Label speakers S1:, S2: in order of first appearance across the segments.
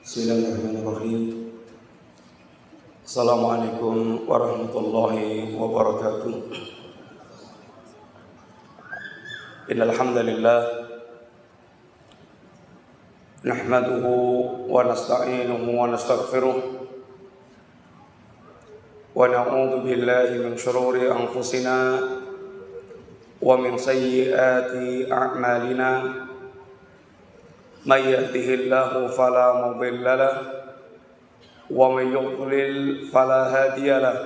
S1: Bismillahirrahmanirrahim. Assalamualaikum warahmatullahi wabarakatuh. Innal hamdalillah nahmaduhu wa nasta'inuhu wa nastaghfiruh wa na'udzu billahi min shururi anfusina wa min sayyiati a'malina. من يهده الله فلا مضل له ومن يضلل فلا هادي له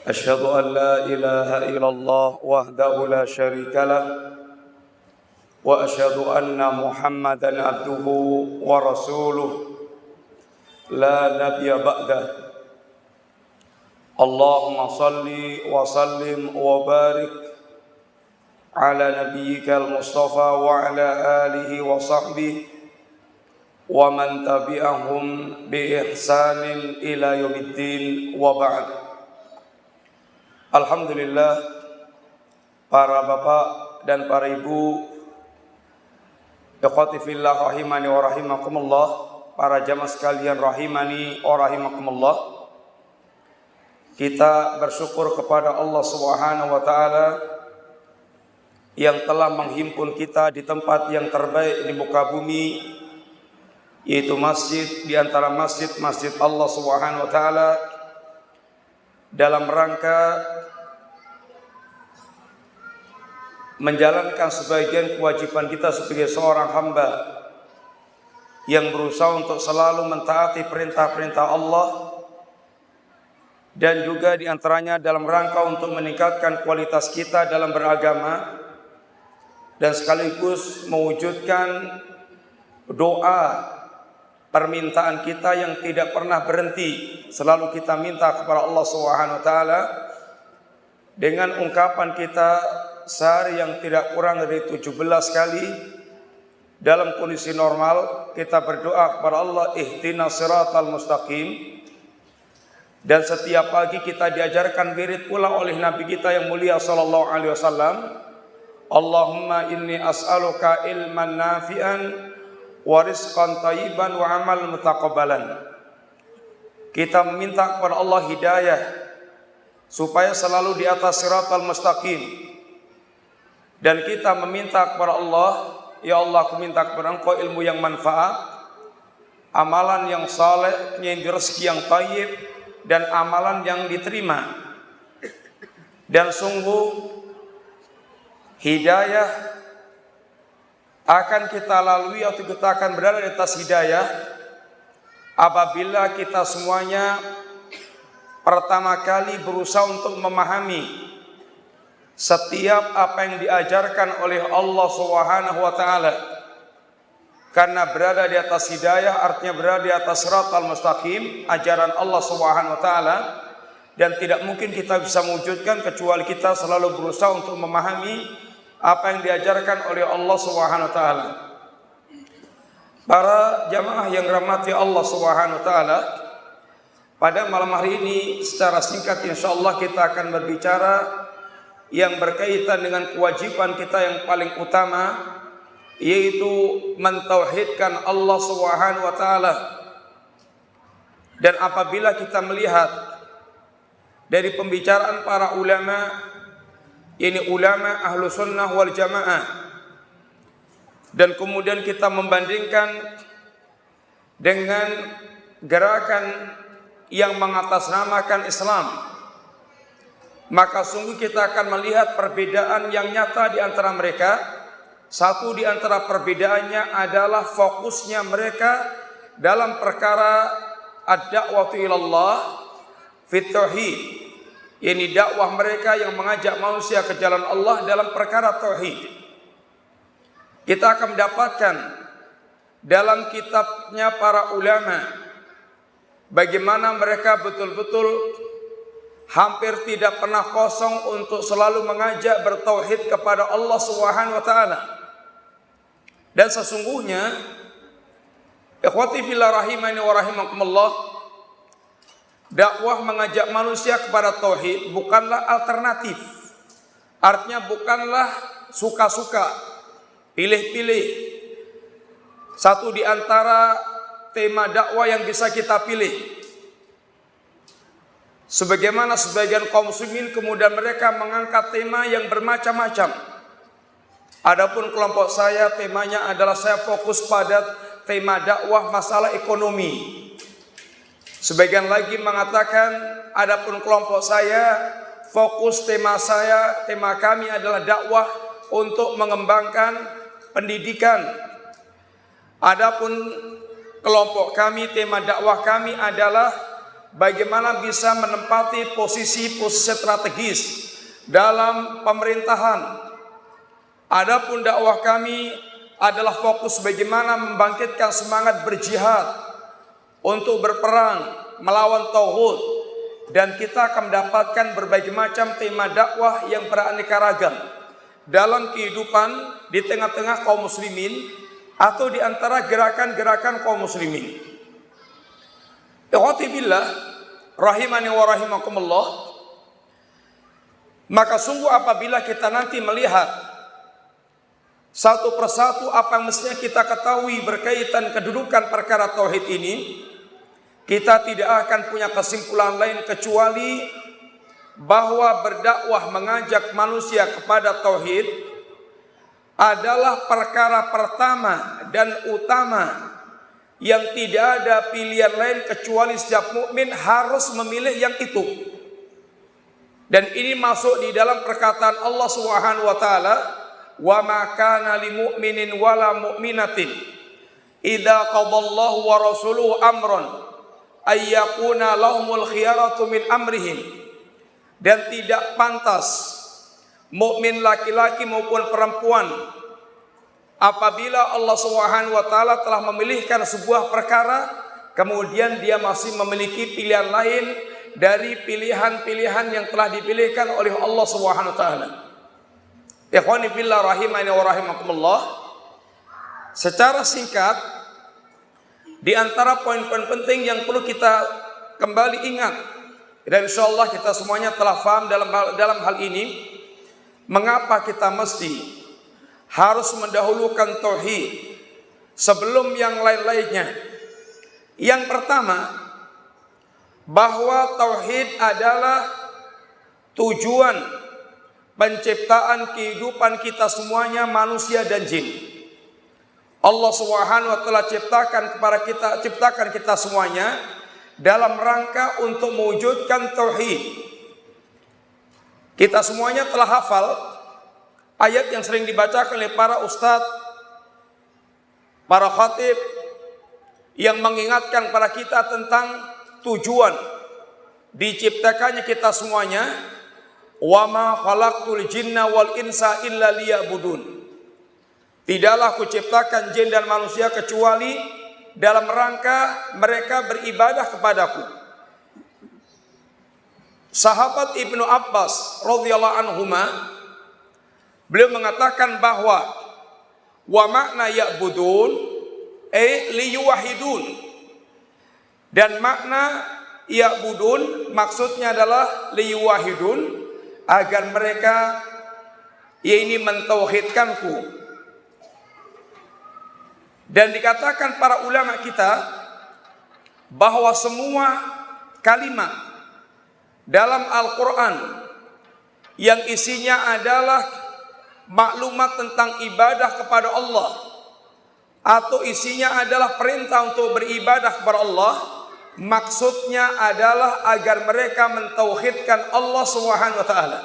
S1: أشهد أن لا إله إلا الله وحده لا شريك له وأشهد أن محمدا عبده ورسوله لا نبي بعده اللهم صل وسلم وبارك على نبيك المصطفى وعلى آله وصحبه ومن تبعهم بإحسان إلى يوم الدين وبعد. Alhamdulillah, para bapak dan para ibu, ikhwati fillah rahimani wa rahimakumullah, para jamaah sekalian rahimani wa rahimakumullah. Kita bersyukur kepada Allah Subhanahu wa taala yang telah menghimpun kita di tempat yang terbaik di muka bumi, yaitu masjid di antara masjid-masjid Allah Subhanahu wa taala, dalam rangka menjalankan sebagian kewajiban kita sebagai seorang hamba yang berusaha untuk selalu mentaati perintah-perintah Allah, dan juga di antaranya dalam rangka untuk meningkatkan kualitas kita dalam beragama dan sekaligus mewujudkan doa permintaan kita yang tidak pernah berhenti. Selalu kita minta kepada Allah Subhanahu wa taala dengan ungkapan kita sehari yang tidak kurang dari 17 kali. Dalam kondisi normal kita berdoa kepada Allah, ihdinas siratal mustaqim. Dan setiap pagi kita diajarkan wirid pula oleh Nabi kita yang mulia sallallahu alaihi wasallam, Allahumma inni as'aluka ilman nafi'an wa rizqan thayyiban wa amal mutaqabbalan. Kita meminta kepada Allah hidayah supaya selalu di atas siratal mustaqim. Dan kita meminta kepada Allah, ya Allah, aku minta kepada Engkau ilmu yang manfaat, amalan yang saleh, rezeki yang thayyib, dan amalan yang diterima. Dan sungguh hidayah akan kita lalui atau kita akan berada di atas hidayah apabila kita semuanya pertama kali berusaha untuk memahami setiap apa yang diajarkan oleh Allah Subhanahu wa taala. Karena berada di atas hidayah artinya berada di atas siratal mustaqim, ajaran Allah Subhanahu wa taala, dan tidak mungkin kita bisa mewujudkan kecuali kita selalu berusaha untuk memahami apa yang diajarkan oleh Allah Subhanahu wa taala. Para jamaah yang dirahmati Allah Subhanahu wa taala, pada malam hari ini secara singkat insyaallah kita akan berbicara yang berkaitan dengan kewajiban kita yang paling utama, yaitu mentauhidkan Allah Subhanahu wa taala. Dan apabila kita melihat dari pembicaraan para ulama, ini ulama ahlu sunnah wal jamaah, dan kemudian kita membandingkan dengan gerakan yang mengatasnamakan Islam, maka sungguh kita akan melihat perbedaan yang nyata di antara mereka. Satu di antara perbedaannya adalah fokusnya mereka dalam perkara ad-da'watu ilallah fit tauhid. Ini dakwah mereka yang mengajak manusia ke jalan Allah dalam perkara tauhid. Kita akan mendapatkan dalam kitabnya para ulama bagaimana mereka betul-betul hampir tidak pernah kosong untuk selalu mengajak bertauhid kepada Allah Subhanahu wa taala. Dan sesungguhnya ikhwati fillah rahimani wa rahimakumullah, dakwah mengajak manusia kepada tauhid bukanlah alternatif. Artinya bukanlah suka-suka, pilih-pilih. satu di antara tema dakwah yang bisa kita pilih. Sebagaimana sebagian kaum muslimin kemudian mereka mengangkat tema yang bermacam-macam. Adapun kelompok saya temanya adalah saya fokus pada tema dakwah masalah ekonomi. Sebagian lagi mengatakan adapun kelompok saya fokus tema kami adalah dakwah untuk mengembangkan pendidikan. Adapun kelompok kami tema dakwah kami adalah bagaimana bisa menempati posisi-posisi strategis dalam pemerintahan. Adapun dakwah kami adalah fokus bagaimana membangkitkan semangat berjihad untuk berperang melawan tauhid, dan kita akan mendapatkan berbagai macam tema dakwah yang beraneka ragam dalam kehidupan di tengah-tengah kaum muslimin atau di antara gerakan-gerakan kaum muslimin. Ikhwati billah rahimani wa rahimakumullah, maka sungguh apabila kita nanti melihat satu persatu apa yang mestinya kita ketahui berkaitan kedudukan perkara tauhid ini, kita tidak akan punya kesimpulan lain kecuali bahwa berdakwah mengajak manusia kepada tauhid adalah perkara pertama dan utama yang tidak ada pilihan lain kecuali setiap mukmin harus memilih yang itu. Dan ini masuk di dalam perkataan Allah Subhanahu wa taala, wa ma kana lil mu'minin wala mu'minatin idza qadallahu wa rasuluhu amran ay yakuna lahumul khiyaratu min amrihim. Dan tidak pantas mukmin laki-laki maupun perempuan apabila Allah Subhanahu wa taala telah memilihkan sebuah perkara kemudian dia masih memiliki pilihan lain dari pilihan-pilihan yang telah dipilihkan oleh Allah Subhanahu wa taala. Ikhwani fillah rahimani wa rahimakumullah, secara singkat di antara poin-poin penting yang perlu kita kembali ingat, dan insyaallah kita semuanya telah paham dalam hal ini, mengapa kita mesti harus mendahulukan tauhid sebelum yang lain-lainnya. Yang pertama, bahwa tauhid adalah tujuan penciptaan kehidupan kita semuanya, manusia dan jin. Allah Subhanahu wa taala ciptakan kita semuanya dalam rangka untuk mewujudkan tauhid. Kita semuanya telah hafal ayat yang sering dibacakan oleh para ustadz, para khatib yang mengingatkan kepada kita tentang tujuan diciptakannya kita semuanya. Wa ma khalaqtul jinna wal insa illa liya'budun. Tidaklah kuciptakan jin dan manusia kecuali dalam rangka mereka beribadah kepadaku. Sahabat Ibnu Abbas radhiyallahu anhuma, beliau mengatakan bahwa wa makna ya'budun liyuwahidun, dan makna ya'budun maksudnya adalah liyuwahidun, agar mereka ini mentauhidkanku. Dan dikatakan para ulama kita bahwa semua kalimat dalam Al-Quran yang isinya adalah maklumat tentang ibadah kepada Allah atau isinya adalah perintah untuk beribadah kepada Allah, maksudnya adalah agar mereka mentauhidkan Allah Subhanahu wa taala.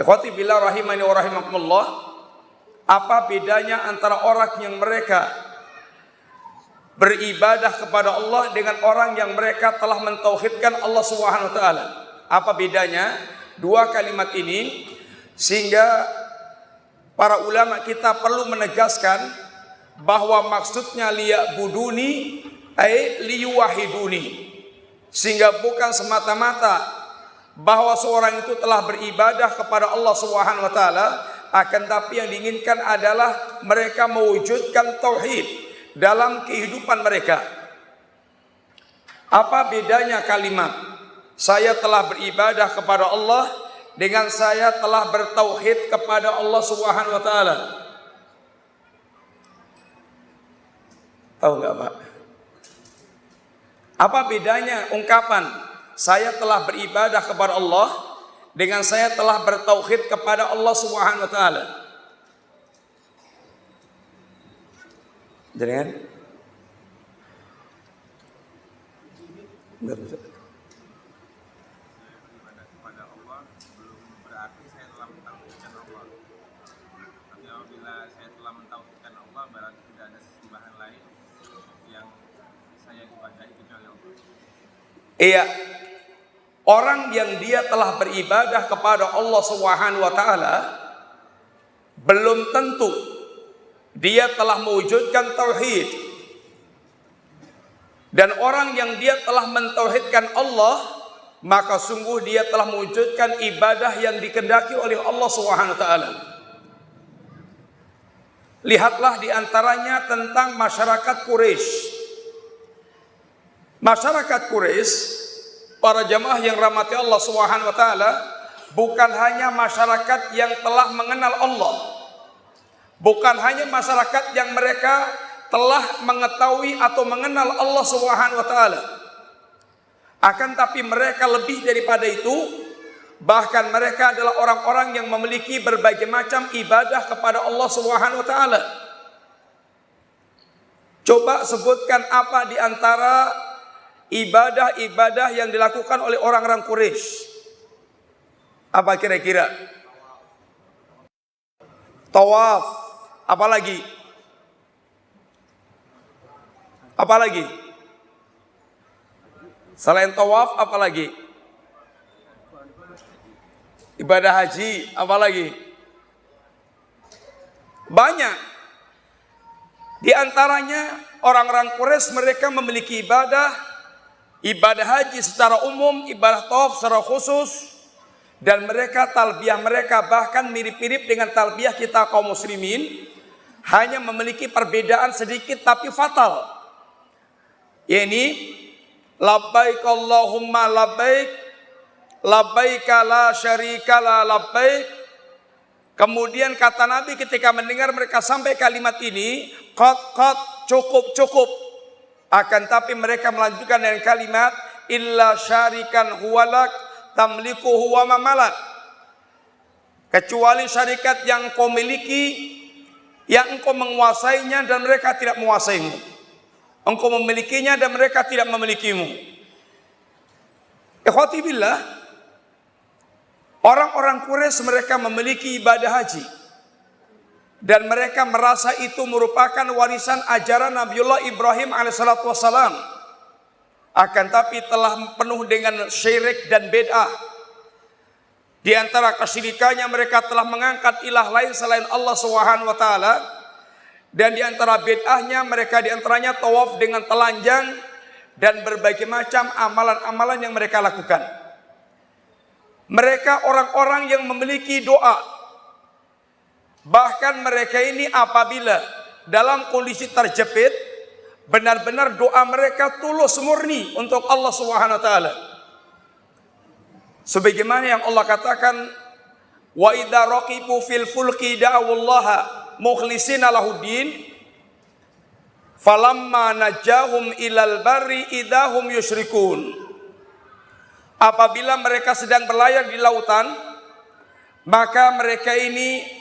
S1: Ikhwati billah rahimani wa rahimakumullah, apa bedanya antara orang yang mereka beribadah kepada Allah dengan orang yang mereka telah mentauhidkan Allah Subhanahu wa taala? Apa bedanya dua kalimat ini? Sehingga para ulama kita perlu menegaskan bahwa maksudnya liya'buduni liyuwahiduni, sehingga bukan semata-mata bahwa seorang itu telah beribadah kepada Allah Subhanahu wa taala, akan tapi yang diinginkan adalah mereka mewujudkan tauhid dalam kehidupan mereka. Apa bedanya kalimat saya telah beribadah kepada Allah dengan saya telah bertauhid kepada Allah Subhanahu wa taala? Tahu nggak Pak? Apa bedanya ungkapan saya telah beribadah kepada Allah dengan saya telah bertauhid kepada Allah Subhanahu wa taala? Jangan. Enggak bisa.
S2: Kepada Allah belum berarti saya telah mentauhidkan Allah. Tapi apabila saya telah mentauhidkan Allah, berarti tidak ada sesembahan lain yang saya ibadahi kecuali Allah.
S1: Iya. Orang yang dia telah beribadah kepada Allah Subhanahu wa taala belum tentu dia telah mewujudkan tauhid. Dan orang yang dia telah mentauhidkan Allah, maka sungguh dia telah mewujudkan ibadah yang dikehendaki oleh Allah Subhanahu wa taala. Lihatlah di antaranya tentang masyarakat Quraisy. Masyarakat Quraisy, para jamaah yang rahmati Allah Subhanahu wa taala, bukan hanya masyarakat yang telah mengenal Allah. Bukan hanya masyarakat yang mereka telah mengetahui atau mengenal Allah Subhanahu wa taala. Akan tapi mereka lebih daripada itu, bahkan mereka adalah orang-orang yang memiliki berbagai macam ibadah kepada Allah Subhanahu wa taala. Coba sebutkan apa di antara ibadah-ibadah yang dilakukan oleh orang-orang Quraisy. Apa kira-kira? Tawaf, apalagi? Apalagi? Selain tawaf, apalagi? Ibadah haji, apalagi? Banyak. Di antaranya orang-orang Quraisy mereka memiliki ibadah haji secara umum, ibadah tawaf secara khusus, dan mereka talbiyah mereka bahkan mirip-mirip dengan talbiyah kita kaum muslimin, hanya memiliki perbedaan sedikit tapi fatal. Ini labbaik Allahumma labbaik, labbaik la syarika la labbaik. Kemudian kata Nabi ketika mendengar mereka sampai kalimat ini, qad cukup. Akan tapi mereka melanjutkan dengan kalimat illa syarikan huwalak tamliku huwa mamalak. Kecuali syarikat yang kau miliki, yang engkau menguasainya dan mereka tidak menguasaimu. Engkau memilikinya dan mereka tidak memilikimu. Ikhwati billah, orang-orang Quraisy mereka memiliki ibadah haji. Dan mereka merasa itu merupakan warisan ajaran Nabiullah Ibrahim alaihissalatu wassalam. Akan tapi telah penuh dengan syirik dan bid'ah. Di antara kesyirikannya mereka telah mengangkat ilah lain selain Allah Subhanahu wa taala. Dan di antara bid'ahnya mereka di antaranya tawaf dengan telanjang dan berbagai macam amalan-amalan yang mereka lakukan. Mereka orang-orang yang memiliki doa. Bahkan mereka ini apabila dalam kondisi terjepit, benar-benar doa mereka tulus murni untuk Allah Subhanahu wa taala. Sebagaimana yang Allah katakan, wa idza raqibu fil fulki da'awallaha mukhlisina lahuddin falamma najahum ilal barri idahum yusyrikun. Apabila mereka sedang berlayar di lautan, maka mereka ini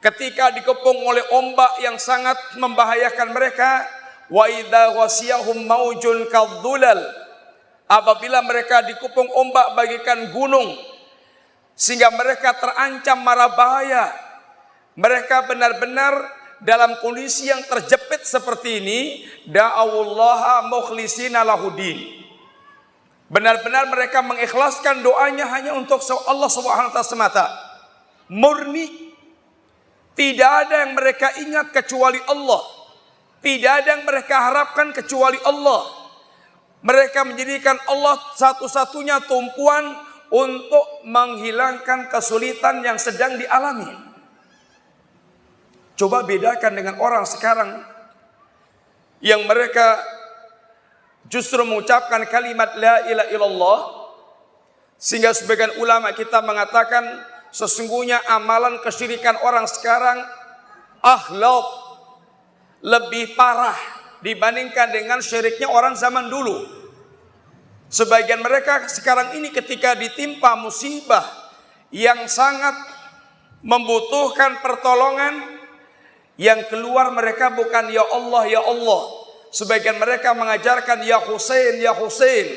S1: ketika dikepung oleh ombak yang sangat membahayakan mereka, wa idza ghasiyahum maujun kadzulal, apabila mereka dikepung ombak bagaikan gunung sehingga mereka terancam mara bahaya, mereka benar-benar dalam kondisi yang terjepit seperti ini, da'awullaha mukhlisina lahuddin. Benar-benar mereka mengikhlaskan doanya hanya untuk Allah Subhanahu wa taala semata. Murni. Tidak ada yang mereka ingat kecuali Allah. Tidak ada yang mereka harapkan kecuali Allah. Mereka menjadikan Allah satu-satunya tumpuan untuk menghilangkan kesulitan yang sedang dialami. Coba bedakan dengan orang sekarang yang mereka justru mengucapkan kalimat la ilaha illallah, sehingga sebagian ulama kita mengatakan sesungguhnya amalan kesyirikan orang sekarang akhlak lebih parah dibandingkan dengan syiriknya orang zaman dulu. Sebagian mereka sekarang ini ketika ditimpa musibah yang sangat membutuhkan pertolongan, yang keluar mereka bukan ya Allah ya Allah. Sebagian mereka mengajarkan ya Husain ya Husain.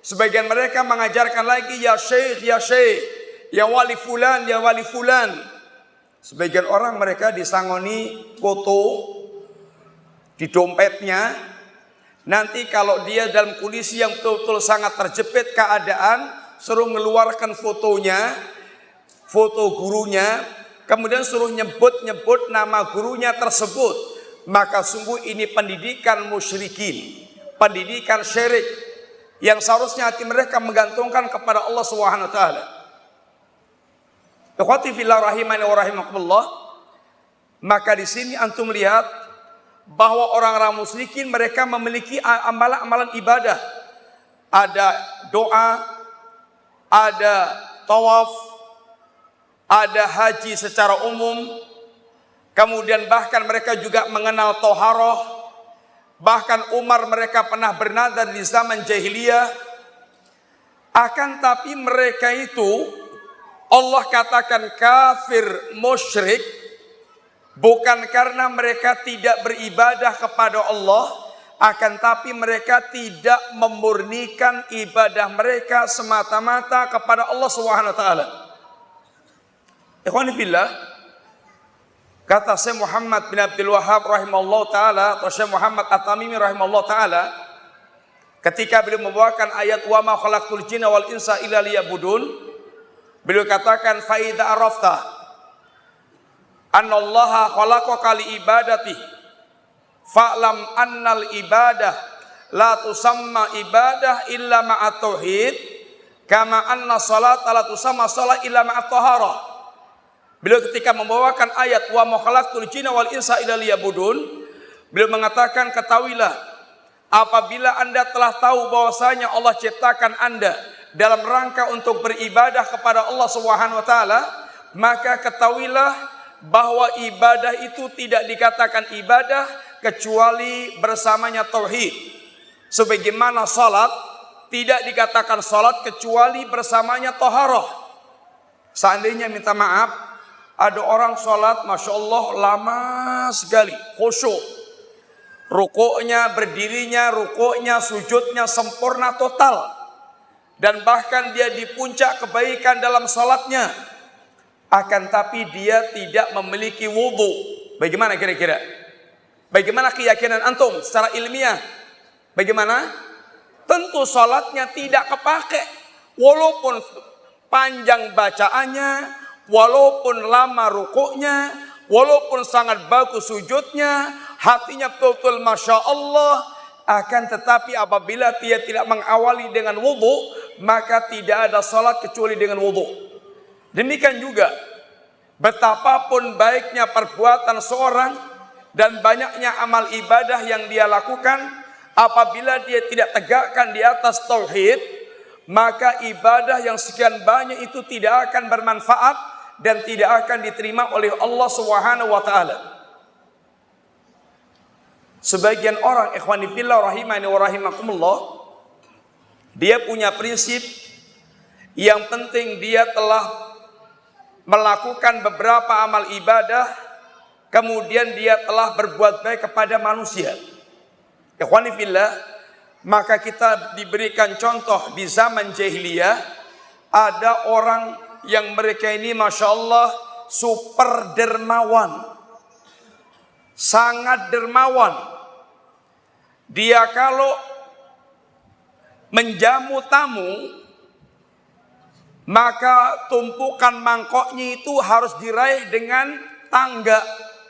S1: Sebagian mereka mengajarkan lagi ya Syekh ya Syekh, ya wali fulan ya wali fulan. Sebagian orang mereka disangoni foto di dompetnya. Nanti kalau dia dalam kondisi yang betul-betul sangat terjepit keadaan, suruh mengeluarkan fotonya, foto gurunya, kemudian suruh nyebut-nyebut nama gurunya tersebut. Maka sungguh ini pendidikan musyrikin, pendidikan syirik yang seharusnya hati mereka menggantungkan kepada Allah Subhanahu wa taala. Ikhwati fillah rahimani wa rahimakumullah. Maka di sini antum lihat bahwa orang-orang musyrikin mereka memiliki amalan-amalan ibadah. Ada doa, ada tawaf, ada haji secara umum. Kemudian bahkan mereka juga mengenal toharoh. Bahkan Umar mereka pernah bernadar di zaman jahiliyah. Akan tapi mereka itu Allah katakan kafir musyrik bukan karena mereka tidak beribadah kepada Allah, akan tapi mereka tidak memurnikan ibadah mereka semata-mata kepada Allah Subhanahu wa taala. Ikhwani fillah, kata Syekh Muhammad bin Abdul Wahhab rahimahullah ta'ala, atau Syekh Muhammad At-Tamimi rahimahullah ta'ala, ketika beliau membawakan ayat wa ma khalaqtul jinna wal insa illa liya'budun, beliau katakan fa idza arafta annallaha khalaqaka li ibadati fa'lam annal ibadah la tusamma ibadah illa ma'at tauhid kama anna salata la tusamma shalah illa ma'at taharah. Beliau ketika membawakan ayat wa ma khalaqtul jinna wal insa illa liya'budun, beliau mengatakan ketahuilah apabila Anda telah tahu bahwasanya Allah ciptakan Anda dalam rangka untuk beribadah kepada Allah Subhanahu wa taala, maka ketahuilah bahwa ibadah itu tidak dikatakan ibadah kecuali bersamanya tauhid. Sebagaimana salat tidak dikatakan salat kecuali bersamanya taharah. Seandainya minta maaf, ada orang salat Masya Allah lama sekali, khusyuk, rukuknya, berdirinya, rukuknya, sujudnya sempurna total, dan bahkan dia di puncak kebaikan dalam salatnya, akan tapi dia tidak memiliki wudu. Bagaimana kira-kira? Bagaimana keyakinan antum secara ilmiah? Bagaimana? Tentu salatnya tidak kepake, walaupun panjang bacaannya, walaupun lama rukuknya, walaupun sangat bagus sujudnya, hatinya betul-betul Masya Allah, akan tetapi apabila dia tidak mengawali dengan wudu, maka tidak ada salat kecuali dengan wudu. Demikian juga betapapun baiknya perbuatan seorang dan banyaknya amal ibadah yang dia lakukan, apabila dia tidak tegakkan di atas tauhid, maka ibadah yang sekian banyak itu tidak akan bermanfaat dan tidak akan diterima oleh Allah Subhanahu wa taala. Sebagian orang ikhwani fillah rahimani wa rahimakumullah, dia punya prinsip yang penting dia telah melakukan beberapa amal ibadah, kemudian dia telah berbuat baik kepada manusia. Ikhwani fillah, maka kita diberikan contoh di zaman jahiliyah, ada orang yang mereka ini Masya Allah super dermawan, sangat dermawan. Dia kalau menjamu tamu, maka tumpukan mangkoknya itu harus diraih dengan tangga,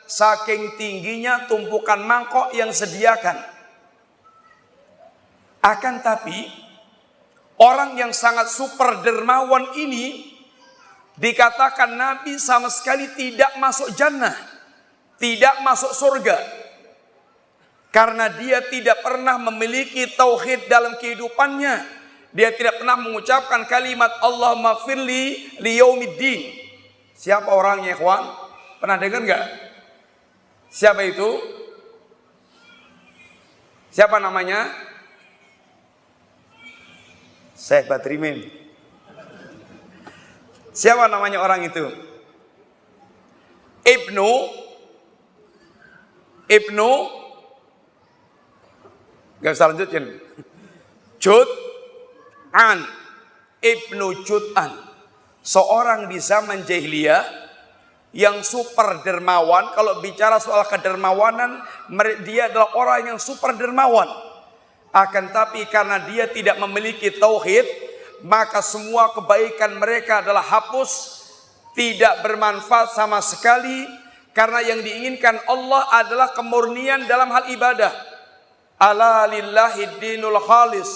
S1: saking tingginya tumpukan mangkok yang sediakan. Akan tapi orang yang sangat super dermawan ini dikatakan Nabi sama sekali tidak masuk jannah, tidak masuk surga, karena dia tidak pernah memiliki tauhid dalam kehidupannya. Dia tidak pernah mengucapkan kalimat Allahumma firli liyaumiddin. Siapa orangnya, ikhwan? Pernah dengar enggak? Siapa itu? Siapa namanya? Syekh Badrimin. Siapa namanya orang itu? Ibnu gak usah lanjutin. Jud'an. Ibnu Jud'an. Seorang di zaman jahiliyah yang super dermawan. Kalau bicara soal kedermawanan, dia adalah orang yang super dermawan. Akan tapi karena dia tidak memiliki tauhid, maka semua kebaikan mereka adalah hapus, tidak bermanfaat sama sekali. Karena yang diinginkan Allah adalah kemurnian dalam hal ibadah. Ala lillahi dinul khalis.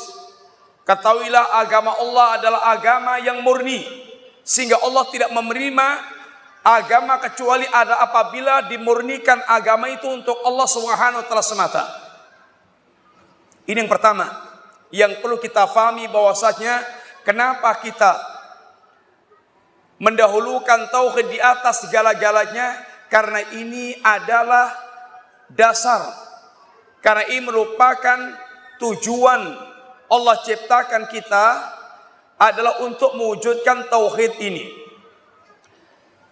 S1: Ketahuilah agama Allah adalah agama yang murni, sehingga Allah tidak menerima agama kecuali ada apabila dimurnikan agama itu untuk Allah Subhanahu wa taala semata. Ini yang pertama yang perlu kita pahami, bahwasanya kenapa kita mendahulukan tauhid di atas segala-galanya, karena ini adalah dasar. Karena ini merupakan tujuan Allah ciptakan kita adalah untuk mewujudkan tauhid ini.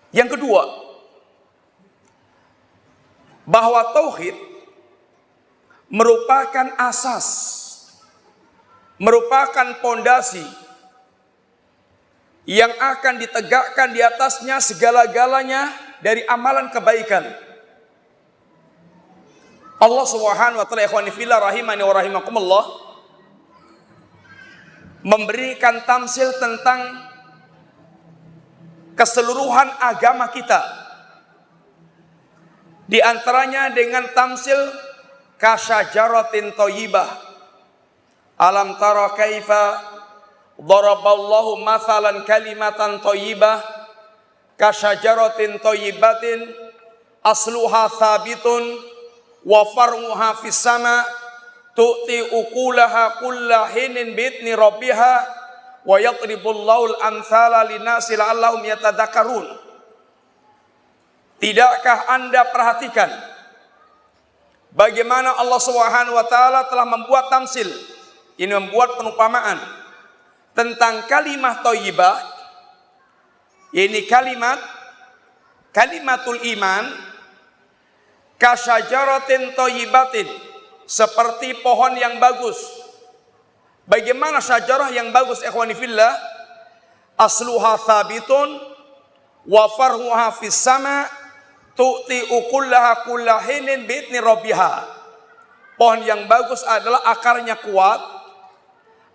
S1: Yang kedua, bahwa tauhid merupakan asas, merupakan pondasi yang akan ditegakkan di atasnya segala-galanya dari amalan kebaikan. Allah Subhanahu wa taala, ikhwani fillah rahimani wa rahimakumullah, memberikan tamsil tentang keseluruhan agama kita. Di antaranya dengan tamsil kasyajaratin thayyibah. Alam tara kaifa daraballahu mathalan kalimatan thayyibah kasyajaratin thayyibatin asluha thabitun wa far'uha fis sama tu'ti ukulaha kulla hinin bi'idni rabbiha wa yadribullahu al-amthala linasi la'allahum yatadzakarun. Tidakkah Anda perhatikan bagaimana Allah Subhanahu wa taala telah membuat tamsil, ini membuat perumpamaan tentang kalimat thayyibah, ini kalimatul iman, kasyajaratin thayyibatin, seperti pohon yang bagus. Bagaimana syajarah yang bagus, ikhwani fillah? Asluha thabitun wa farhuha fis sama tu'ti ukullaha kullahinin bi'idni rabbiha. Pohon yang bagus adalah akarnya kuat,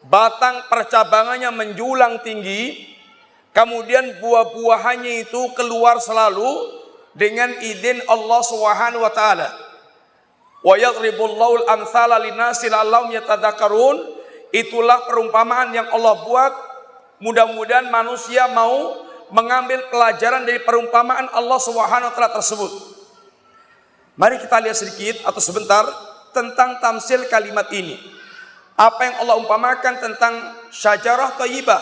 S1: batang percabangannya menjulang tinggi, kemudian buah-buahannya itu keluar selalu dengan izin Allah Subhanahu wa taala. Wa yadribullahu al-amthala linasi la'allahum yatadzakarun. Itulah perumpamaan yang Allah buat. Mudah-mudahan manusia mau mengambil pelajaran dari perumpamaan Allah Subhanahu wa taala tersebut. Mari kita lihat sedikit atau sebentar tentang tamsil kalimat ini. Apa yang Allah umpamakan tentang syajarah thayyibah.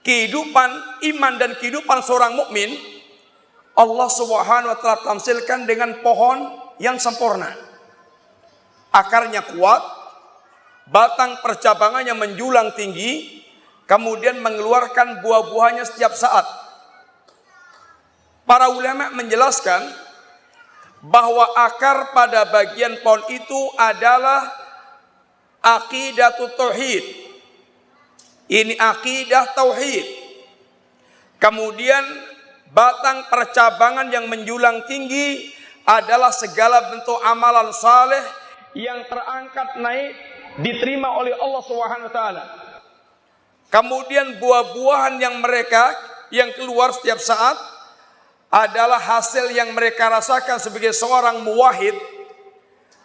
S1: Kehidupan iman dan kehidupan seorang mukmin, Allah Subhanahu wa taala tamsilkan dengan pohon yang sempurna. Akarnya kuat, batang percabangannya menjulang tinggi, kemudian mengeluarkan buah-buahnya setiap saat. Para ulama menjelaskan bahwa akar pada bagian pohon itu adalah aqidatut tauhid. Ini akidah tauhid. Kemudian batang percabangan yang menjulang tinggi adalah segala bentuk amalan saleh yang terangkat naik diterima oleh Allah Subhanahu wa taala. Kemudian buah-buahan yang keluar setiap saat adalah hasil yang mereka rasakan sebagai seorang muwahhid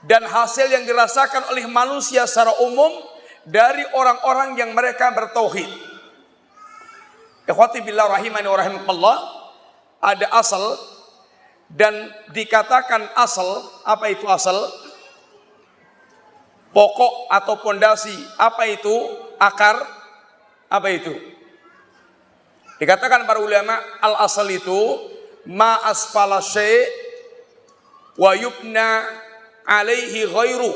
S1: dan hasil yang dirasakan oleh manusia secara umum dari orang-orang yang mereka bertauhid. Ikhwati billah rahimani wa rahimakumullah, ada asal dan dikatakan asal. Apa itu asal? Pokok atau pondasi. Apa itu akar? Apa itu? Dikatakan para ulama, al-asal itu ma asfala syai' wa yubna alaihi ghairu.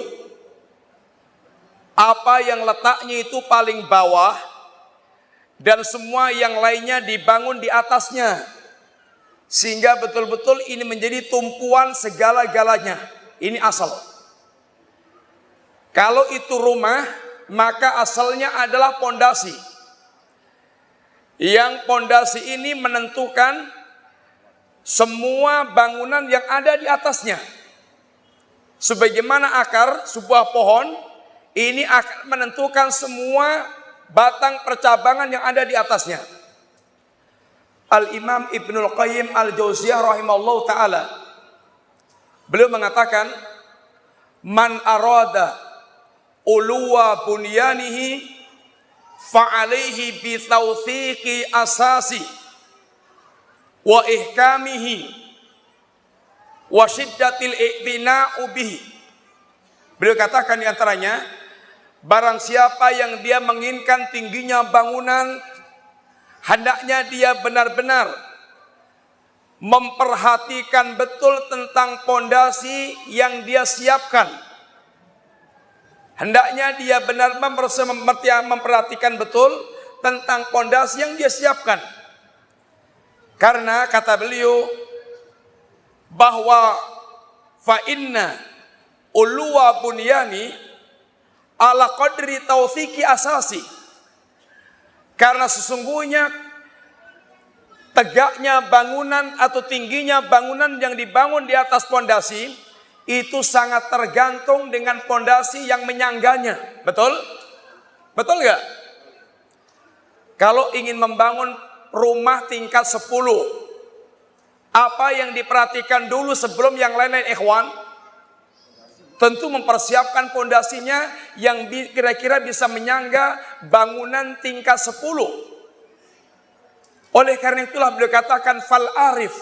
S1: apa yang letaknya itu paling bawah dan semua yang lainnya dibangun di atasnya, sehingga betul-betul ini menjadi tumpuan segala-galanya. Ini asal. Kalau itu rumah, maka asalnya adalah pondasi. Yang pondasi ini menentukan semua bangunan yang ada di atasnya. Sebagaimana akar sebuah pohon, ini akan menentukan semua batang percabangan yang ada di atasnya. Al-Imam Ibnul Qayyim Al-Jauziyah rahimahullah ta'ala, beliau mengatakan, man arada uluwa bunyanihi fa'alaihi bitawthiqi asasi wa ihkamihi wa syiddatil i'tina'u bihi. Beliau katakan di antaranya, barang siapa yang dia menginginkan tingginya bangunan, hendaknya dia benar-benar memperhatikan betul tentang pondasi yang dia siapkan. Hendaknya dia benar memperhatikan betul tentang pondasi yang dia siapkan. Karena kata beliau bahwa fa inna uluwa bunyani ala qadri tawthiki asasi. Karena sesungguhnya tegaknya bangunan atau tingginya bangunan yang dibangun di atas pondasi itu sangat tergantung dengan pondasi yang menyangganya. Betul? Betul nggak? Kalau ingin membangun rumah tingkat 10, apa yang diperhatikan dulu sebelum yang lain-lain, ikhwan? Tentu mempersiapkan pondasinya yang kira-kira bisa menyangga bangunan tingkat 10. Oleh karena itulah beliau katakan fal arif,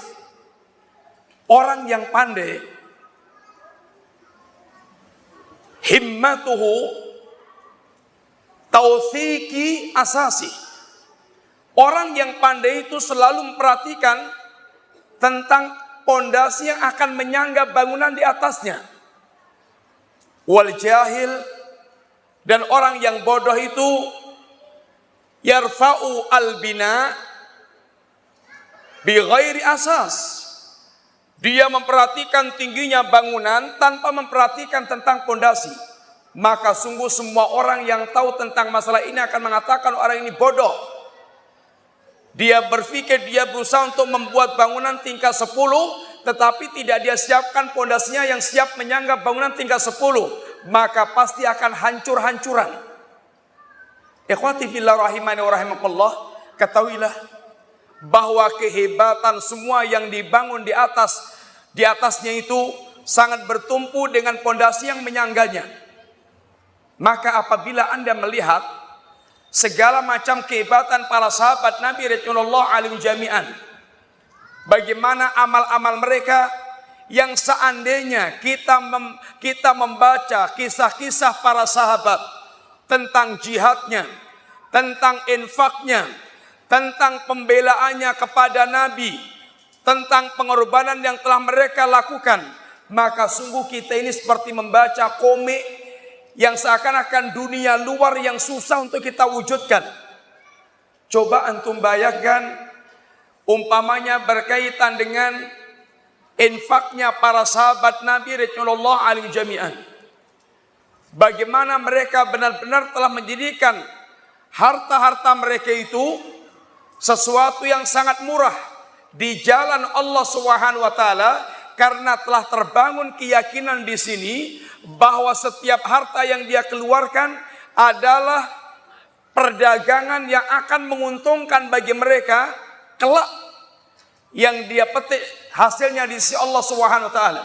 S1: orang yang pandai, himmatuhu tawthiki asasi. Orang yang pandai itu selalu memperhatikan tentang pondasi yang akan menyangga bangunan di atasnya. Wal jahil, dan orang yang bodoh itu yarfa'u al-bina bi ghairi asas. Dia memperhatikan tingginya bangunan tanpa memperhatikan tentang pondasi. Maka sungguh semua orang yang tahu tentang masalah ini akan mengatakan orang ini bodoh. Dia berpikir dia berusaha untuk membuat bangunan tingkat 10, tetapi tidak dia siapkan pondasinya yang siap menyangga bangunan tingkat 10. Maka pasti akan hancur-hancuran. Ikhwati fillah rahimani wa rahimakumullah, ketahuilah bahwa kehebatan semua yang dibangun di atasnya itu sangat bertumpu dengan pondasi yang menyangganya. Maka apabila Anda melihat segala macam kehebatan para sahabat Nabi Rasulullah alaihi jami'an, bagaimana amal-amal mereka yang seandainya kita membaca kisah-kisah para sahabat tentang jihadnya, tentang infaknya, tentang pembelaannya kepada Nabi, tentang pengorbanan yang telah mereka lakukan, maka sungguh kita ini seperti membaca komik yang seakan-akan dunia luar yang susah untuk kita wujudkan. Coba antum bayangkan, umpamanya berkaitan dengan infaknya para sahabat Nabi Rasulullah alaihi jami'an. Bagaimana mereka benar-benar telah menjadikan harta-harta mereka itu sesuatu yang sangat murah di jalan Allah Subhanahu wa taala, karena telah terbangun keyakinan di sini bahwa setiap harta yang dia keluarkan adalah perdagangan yang akan menguntungkan bagi mereka kelak, yang dia petik hasilnya di sisi Allah Subhanahu wa taala.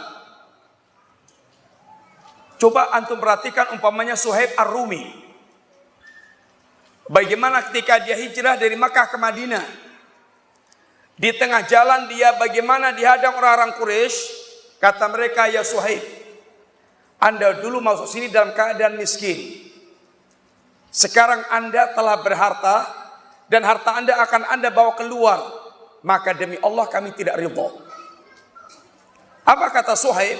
S1: Coba antum perhatikan umpamanya Suhaib Ar-Rumi. Bagaimana ketika dia hijrah dari Makkah ke Madinah, di tengah jalan dia bagaimana dihadang orang-orang Quraisy. Kata mereka, ya Suhaib, Anda dulu masuk sini dalam keadaan miskin. Sekarang Anda telah berharta dan harta Anda akan Anda bawa keluar. Maka demi Allah kami tidak ridha. Apa kata Suhaib?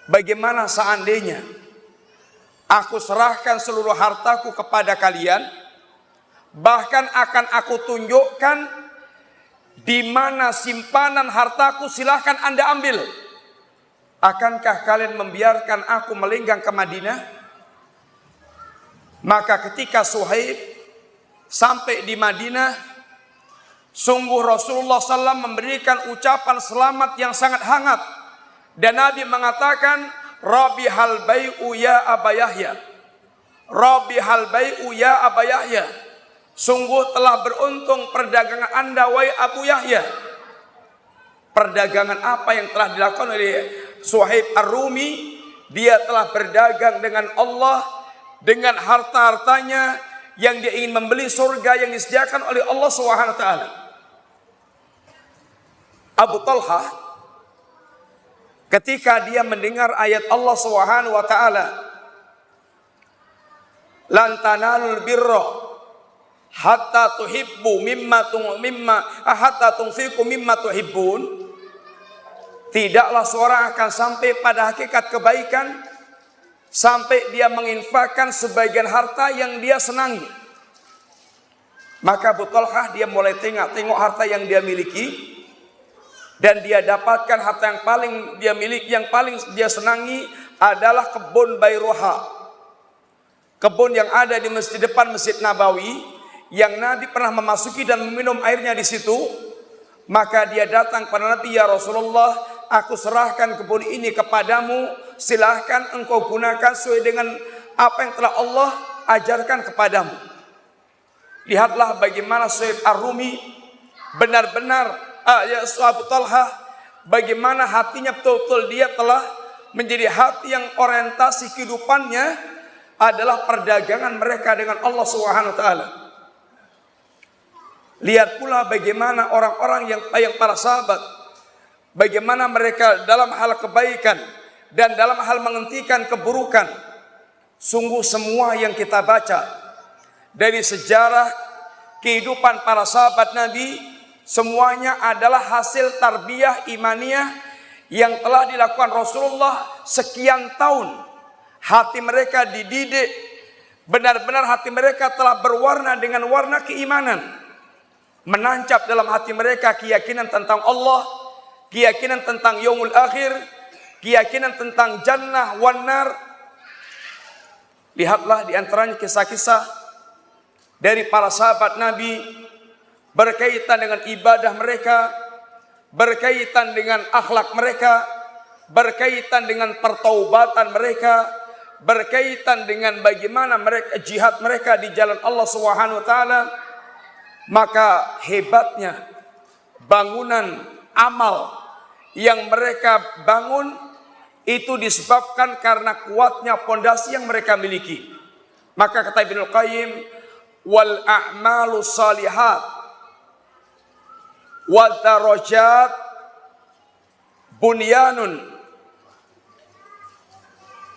S1: Bagaimana seandainya Aku serahkan seluruh hartaku kepada kalian, bahkan akan aku tunjukkan di mana simpanan hartaku, silahkan Anda ambil. Akankah kalian membiarkan aku melenggang ke Madinah? Maka ketika Suhaib sampai di Madinah, sungguh Rasulullah SAW memberikan ucapan selamat yang sangat hangat. Dan Nabi mengatakan, Rabihal bai'u ya Aba Yahya. Rabihal bai'u ya Aba Yahya. Sungguh telah beruntung perdagangan Anda, wahai Abu Yahya. Perdagangan apa yang telah dilakukan oleh Suhaib Ar-Rumi? Dia telah berdagang dengan Allah, dengan harta-hartanya yang dia ingin membeli surga yang disediakan oleh Allah SWT. Abu Talha ketika dia mendengar ayat Allah SWT, lan tanalul birra hatta tuhibbu hatta tunfiqu mimma tuhibbun, tidaklah seorang akan sampai pada hakikat kebaikan sampai dia menginfakkan sebagian harta yang dia senangi. Maka Abu Talha dia mulai tengok harta yang dia miliki, dan dia dapatkan harta yang paling dia miliki, yang paling dia senangi adalah kebun Bairuha, kebun yang ada di masjid depan Masjid Nabawi, yang Nabi pernah memasuki dan meminum airnya di situ. Maka dia datang kepada Nabi, ya Rasulullah, aku serahkan kebun ini kepadamu, silahkan engkau gunakan sesuai dengan apa yang telah Allah ajarkan kepadamu. Lihatlah bagaimana Suhaib Ar-Rumi benar-benar Abu Talha, bagaimana hatinya betul-betul dia telah menjadi hati yang orientasi kehidupannya adalah perdagangan mereka dengan Allah SWT. Lihat pula bagaimana orang-orang yang para sahabat, bagaimana mereka dalam hal kebaikan dan dalam hal menghentikan keburukan. Sungguh semua yang kita baca dari sejarah kehidupan para sahabat Nabi, semuanya adalah hasil tarbiyah imaniyah yang telah dilakukan Rasulullah sekian tahun. Hati mereka dididik, benar-benar hati mereka telah berwarna dengan warna keimanan. Menancap dalam hati mereka keyakinan tentang Allah, keyakinan tentang yaumul akhir, keyakinan tentang jannah wan nar. Lihatlah di antaranya kisah-kisah dari para sahabat Nabi berkaitan dengan ibadah mereka, berkaitan dengan akhlak mereka, berkaitan dengan pertaubatan mereka, berkaitan dengan bagaimana mereka jihad mereka di jalan Allah Subhanahu wa taala. Maka hebatnya bangunan amal yang mereka bangun itu disebabkan karena kuatnya pondasi yang mereka miliki. Maka kata Ibnu Qayyim, wal a'malu salihat wa darajat bunyanun.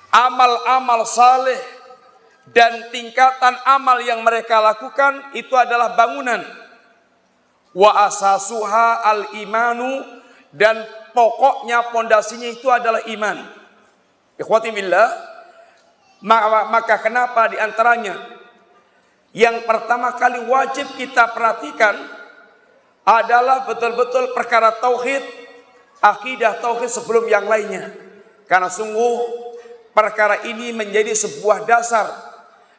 S1: Amal-amal saleh dan tingkatan amal yang mereka lakukan itu adalah bangunan. Wa asasuha al-imanu, dan pokoknya pondasinya itu adalah iman. Ikhwati billah, maka kenapa di antaranya yang pertama kali wajib kita perhatikan adalah betul-betul perkara tauhid, akidah tauhid sebelum yang lainnya. Karena sungguh perkara ini menjadi sebuah dasar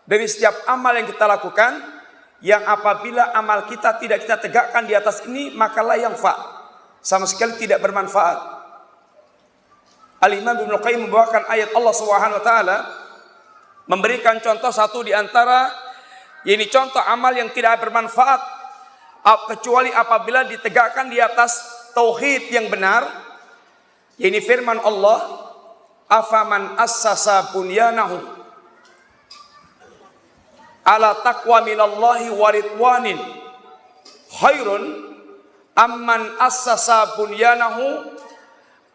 S1: dari setiap amal yang kita lakukan, yang apabila amal kita tidak kita tegakkan di atas ini, maka la yanfa, sama sekali tidak bermanfaat. Al-Imam Ibnu Qayyim membawakan ayat Allah Subhanahu wa taala, memberikan contoh satu di antara ini contoh amal yang tidak bermanfaat kecuali apabila ditegakkan di atas tauhid yang benar. Ini firman Allah, afaman assasa bunyanahu ala taqwa minallahi wa ridwanin khairun amman assasa bunyanahu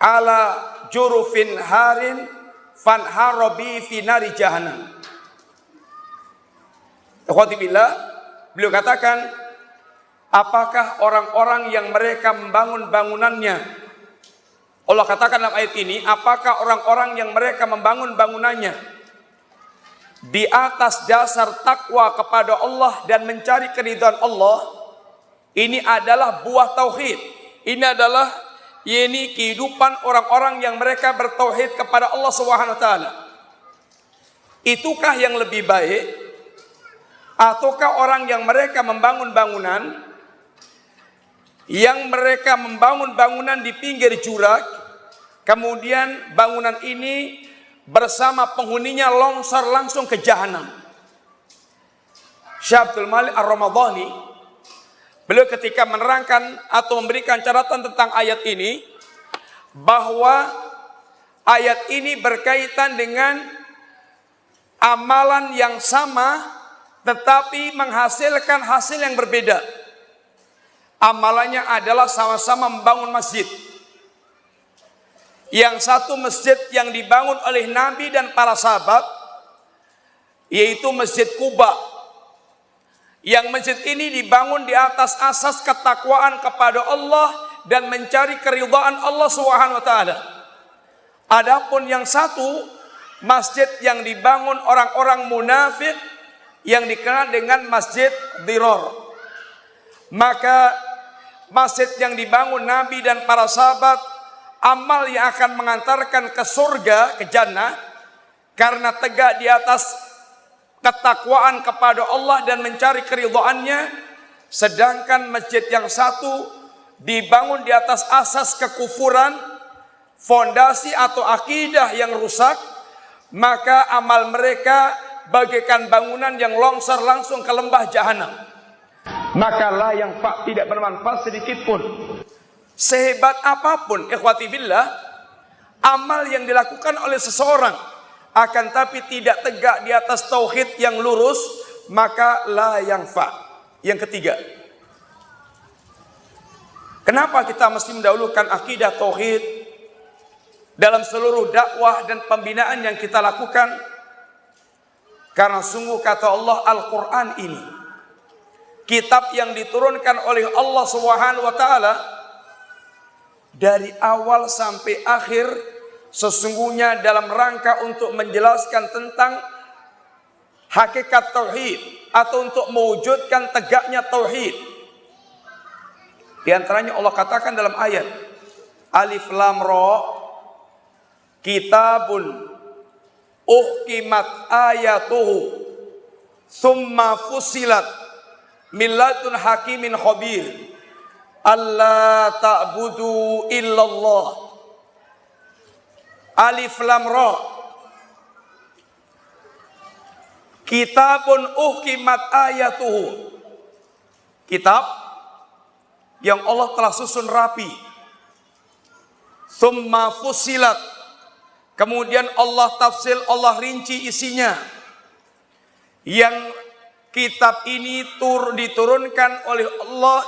S1: ala jurufin harin fanharabi fi nari jahannam. Ikhwati billah, beliau katakan, apakah orang-orang yang mereka membangun bangunannya, Allah katakan dalam ayat ini, apakah orang-orang yang mereka membangun bangunannya di atas dasar takwa kepada Allah dan mencari keridhaan Allah, ini adalah buah tauhid. Ini adalah kehidupan orang-orang yang mereka bertauhid kepada Allah Subhanahu wa taala. Itukah yang lebih baik, ataukah orang yang mereka membangun bangunan, yang mereka membangun bangunan di pinggir jurang, kemudian bangunan ini bersama penghuninya longsor langsung ke jahanam? Syekh Abdul Malik Ar-Ramadhani, beliau ketika menerangkan atau memberikan catatan tentang ayat ini, bahwa ayat ini berkaitan dengan amalan yang sama tetapi menghasilkan hasil yang berbeda. Amalannya adalah sama-sama membangun masjid. Yang satu masjid yang dibangun oleh Nabi dan para sahabat, yaitu Masjid Quba. Yang masjid ini dibangun di atas asas ketakwaan kepada Allah dan mencari keridhaan Allah Subhanahu wa taala. Adapun yang satu, masjid yang dibangun orang-orang munafik yang dikenal dengan Masjid Dirar. Maka masjid yang dibangun Nabi dan para sahabat, amal yang akan mengantarkan ke surga, ke jannah, karena tegak di atas ketakwaan kepada Allah dan mencari keridhaannya. Sedangkan masjid yang satu dibangun di atas asas kekufuran, fondasi atau akidah yang rusak, maka amal mereka bagaikan bangunan yang longsor langsung ke lembah jahanam. Maka la yang tidak bermanfaat sedikit pun. Sehebat apapun ikhwati billah amal yang dilakukan oleh seseorang, akan tapi tidak tegak di atas tauhid yang lurus, maka la yang Yang ketiga, kenapa kita mesti mendahulukan akidah tauhid dalam seluruh dakwah dan pembinaan yang kita lakukan? Karena sungguh kata Allah, Al-Quran ini kitab yang diturunkan oleh Allah Subhanahu wa taala, dari awal sampai akhir sesungguhnya dalam rangka untuk menjelaskan tentang hakikat tauhid atau untuk mewujudkan tegaknya tauhid. Di antaranya Allah katakan dalam ayat Alif Lam Ra, kitabun uhkimat ayatuhu summa fusilat min ladun hakimin khabir alla ta'budu illallah. Alif Lam Ra, kitabun uhkimat ayatuhu, kitab yang Allah telah susun rapi. Summa fusilat, kemudian Allah tafsil, Allah rinci isinya. Yang kitab ini diturunkan oleh Allah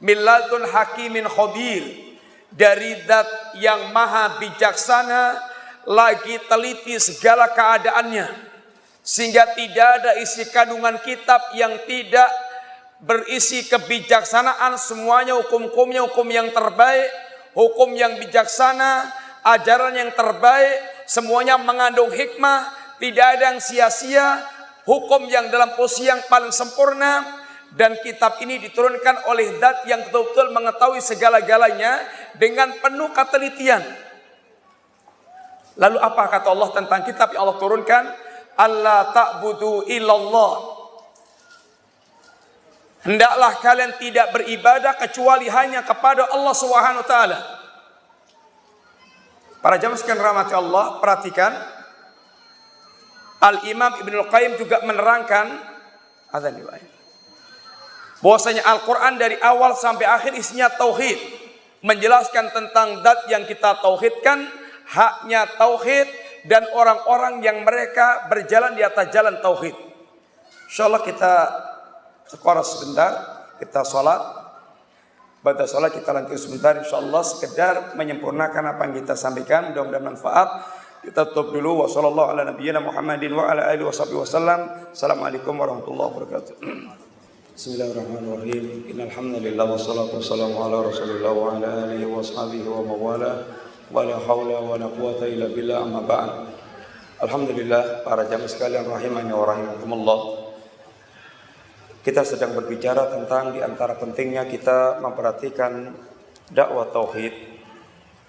S1: milladun hakimin khabir, dari zat yang maha bijaksana lagi teliti segala keadaannya, sehingga tidak ada isi kandungan kitab yang tidak berisi kebijaksanaan. Semuanya hukum-hukumnya hukum yang terbaik, hukum yang bijaksana, ajaran yang terbaik, semuanya mengandung hikmah, tidak ada yang sia-sia, hukum yang dalam posisi yang paling sempurna. Dan kitab ini diturunkan oleh zat yang betul-betul mengetahui segala-galanya dengan penuh ketelitian. Lalu apa kata Allah tentang kitab yang Allah turunkan? Alla ta'budu illallah, hendaklah kalian tidak beribadah kecuali hanya kepada Allah Subhanahu wa taala. Para jamaah sekalian rahmati Allah, perhatikan Al-Imam Ibnul Qayyim juga menerangkan bahwasanya Al-Quran dari awal sampai akhir isinya tauhid, menjelaskan tentang zat yang kita tauhidkan, haknya tauhid, dan orang-orang yang mereka berjalan di atas jalan tauhid. Insyaallah kita sekolah sebentar, kita sholat. Pada sholat kita lanjut sebentar, insyaallah sekedar menyempurnakan apa yang kita sampaikan, mudah-mudahan manfaat. Kita tutup dulu. Wassallallahu ala nabiyyina Muhammadin wa ala alihi wasallam. Assalamualaikum warahmatullahi wabarakatuh. Bismillahirrahmanirrahim. Innal hamdalillah wassalatu wassalamu ala Rasulillah wa ala alihi washabihi wa mawala wa la haula wa la quwata illa billah, amma ba'd. Alhamdulillah, para jamaah sekalian rahimani wa rahimakumullah. Kita sedang berbicara tentang di antara pentingnya kita memperhatikan dakwah tauhid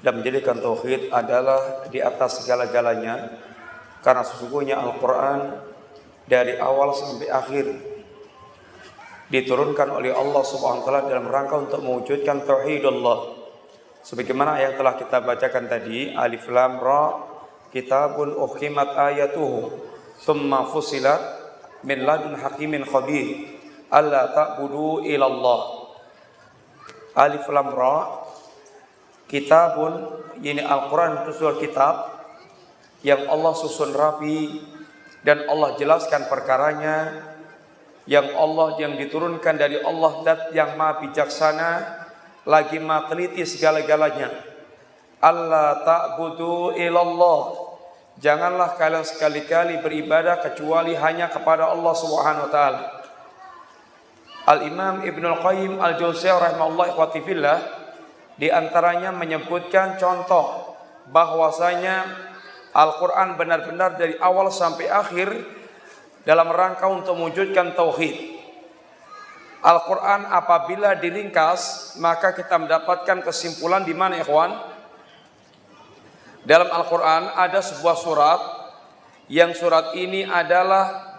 S1: dan menjadikan tauhid adalah di atas segala-galanya, karena sesungguhnya Al-Quran dari awal sampai akhir diturunkan oleh Allah Subhanahu wa taala dalam rangka untuk mewujudkan tauhidullah. Sebagaimana yang telah kita bacakan tadi, Alif Lam Ra, kitabun uhkimat ayatuhu thumma fusilat min ladun hakimin khabir alla ta'budu ilallah. Alif Lam Ra, kitabun, ini Al-Quran itu sebuah kitab yang Allah susun rapi dan Allah jelaskan perkaranya, yang diturunkan dari Allah dat yang maha bijaksana lagi maha teliti segala-galanya. Allah ta'budu ilallah, janganlah kalian sekali-kali beribadah kecuali hanya kepada Allah Subhanahu wa taala. Al-Imam Ibnul Qayyim Al-Jauziyah rahimahullah ikhwati fillah di antaranya menyebutkan contoh bahwasanya Al-Quran benar-benar dari awal sampai akhir dalam rangka untuk mewujudkan tauhid. Al-Quran apabila diringkas, maka kita mendapatkan kesimpulan di mana ikhwan? Dalam Al-Quran ada sebuah surat, yang surat ini adalah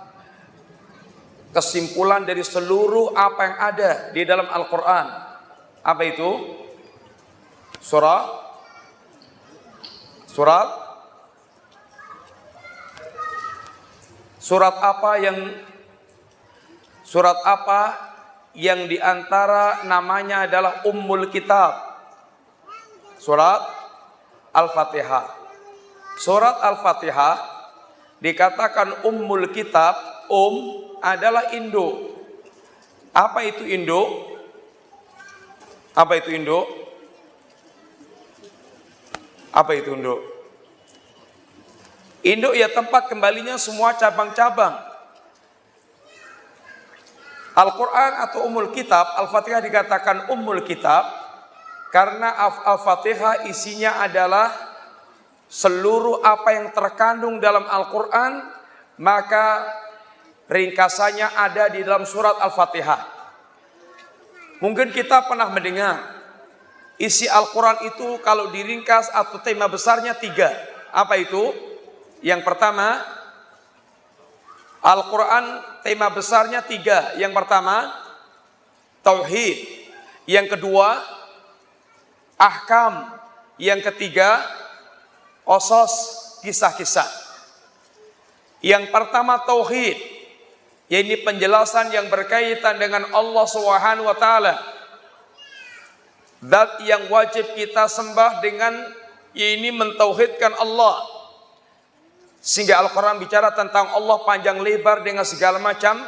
S1: kesimpulan dari seluruh apa yang ada di dalam Al-Quran. Apa itu? Surat apa yang diantara namanya adalah Ummul Kitab? Surat Al-Fatihah. Surat Al-Fatihah dikatakan Ummul Kitab. Adalah induk. Apa itu induk? Apa itu induk? Apa itu induk? Induk ya tempat kembalinya semua cabang-cabang. Al-Quran atau Ummul Kitab, Al-Fatihah dikatakan Ummul Kitab karena Al-Fatihah isinya adalah seluruh apa yang terkandung dalam Al-Quran, maka ringkasannya ada di dalam surat Al-Fatihah. Mungkin kita pernah mendengar isi Al-Quran itu kalau diringkas atau tema besarnya 3. Apa itu? Yang pertama, Al-Quran tema besarnya 3. Yang pertama, tauhid. Yang kedua, ahkam. Yang ketiga, qasas, kisah-kisah. Yang pertama tauhid, yaitu penjelasan yang berkaitan dengan Allah Subhanahu wa taala. Zat yang wajib kita sembah dengan ini mentauhidkan Allah. Sehingga Al-Quran bicara tentang Allah panjang lebar dengan segala macam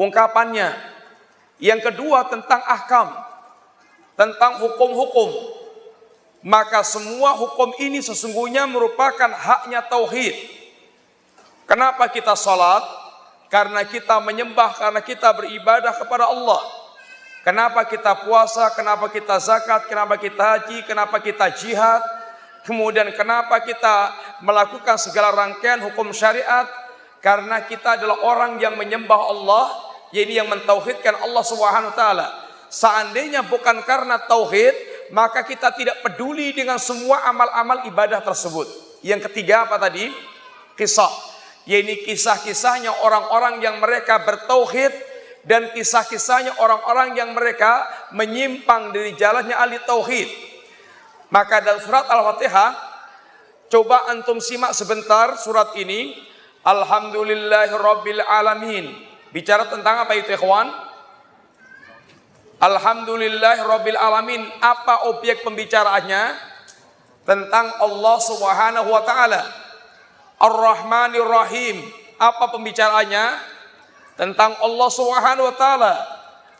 S1: ungkapannya. Yang kedua tentang ahkam, tentang hukum-hukum. Maka semua hukum ini sesungguhnya merupakan haknya tauhid. Kenapa kita salat? Karena kita menyembah, karena kita beribadah kepada Allah. Kenapa kita puasa? Kenapa kita zakat? Kenapa kita haji? Kenapa kita jihad? Kemudian kenapa kita melakukan segala rangkaian hukum syariat? Karena kita adalah orang yang menyembah Allah, yaitu yang mentauhidkan Allah Subhanahu wa taala. Seandainya bukan karena tauhid, maka kita tidak peduli dengan semua amal-amal ibadah tersebut. Yang ketiga apa tadi? Kisah. Yaitu kisah-kisahnya orang-orang yang mereka bertauhid dan kisah-kisahnya orang-orang yang mereka menyimpang dari jalannya ahli tauhid. Maka dalam surat Al-Fatihah, coba antum simak sebentar surat ini. Alhamdulillahirabbil alamin. Bicara tentang apa itu ikhwan? Alhamdulillahirabbil alamin. Apa objek pembicaraannya? Tentang Allah Subhanahu wa taala. Ar-Rahmanir Rahim. Apa pembicaraannya? Tentang Allah Subhanahu wa taala.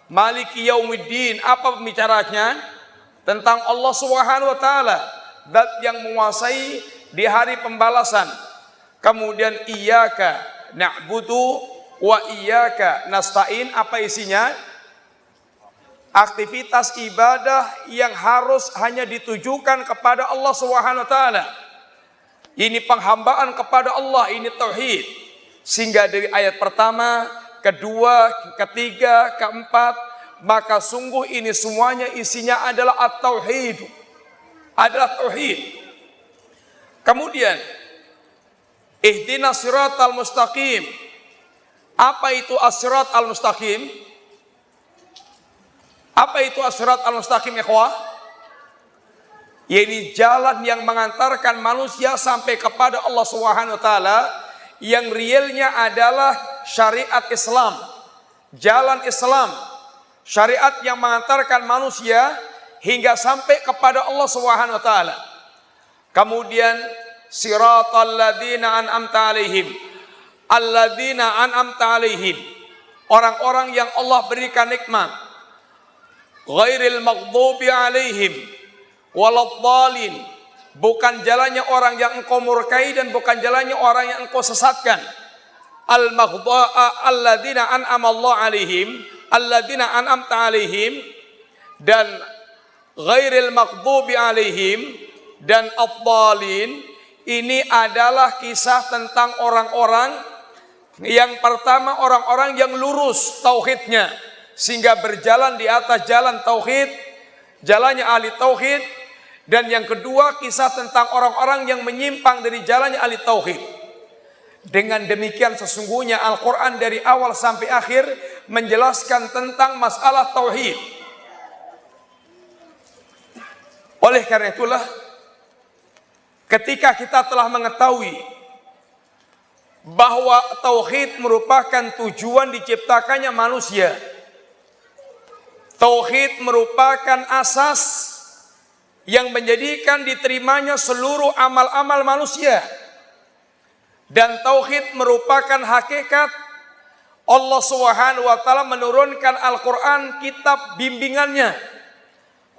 S1: Maliki Yaumiddin. Apa pembicaraannya? Tentang Allah Subhanahu wa taala, zat yang menguasai di hari pembalasan. Kemudian iyyaka na'budu wa iyyaka nasta'in. Apa isinya? Aktivitas ibadah yang harus hanya ditujukan kepada Allah Subhanahu wa taala. Ini penghambaan kepada Allah, ini tauhid. Sehingga dari ayat pertama, kedua, ketiga, keempat, maka sungguh ini semuanya isinya adalah at-tauhid. Adalah tauhid. Kemudian ihdinas siratal mustaqim. Apa itu as-siratal mustaqim? Apa itu as-siratal mustaqim, ikhwah? Yaitu jalan yang mengantarkan manusia sampai kepada Allah Subhanahu wa taala, yang realnya adalah syariat Islam. Jalan Islam, syariat yang mengantarkan manusia hingga sampai kepada Allah Subhanahu wa taala. Kemudian siratal ladzina an'amta alaihim. Alladzina an'amta alaihim, orang-orang yang Allah berikan nikmat. Ghairil maghdubi alaihim waladhdallin, bukan jalannya orang yang engkau murkai dan bukan jalannya orang yang engkau sesatkan. Alladzina an'ama Allah alaihim, alladzina an'amta alaihim, dan ghairil maghdubi alaihim dan ad-dallin. Ini adalah kisah tentang orang-orang yang pertama, orang-orang yang lurus tauhidnya sehingga berjalan di atas jalan tauhid, jalannya ahli tauhid. Dan yang kedua, kisah tentang orang-orang yang menyimpang dari jalannya ahli tauhid. Dengan demikian sesungguhnya Al-Quran dari awal sampai akhir menjelaskan tentang masalah tauhid. Oleh karena itulah, ketika kita telah mengetahui bahwa tauhid merupakan tujuan diciptakannya manusia, tauhid merupakan asas yang menjadikan diterimanya seluruh amal-amal manusia, dan tauhid merupakan hakikat Allah Subhanahu wa taala menurunkan Al-Quran, kitab bimbingannya.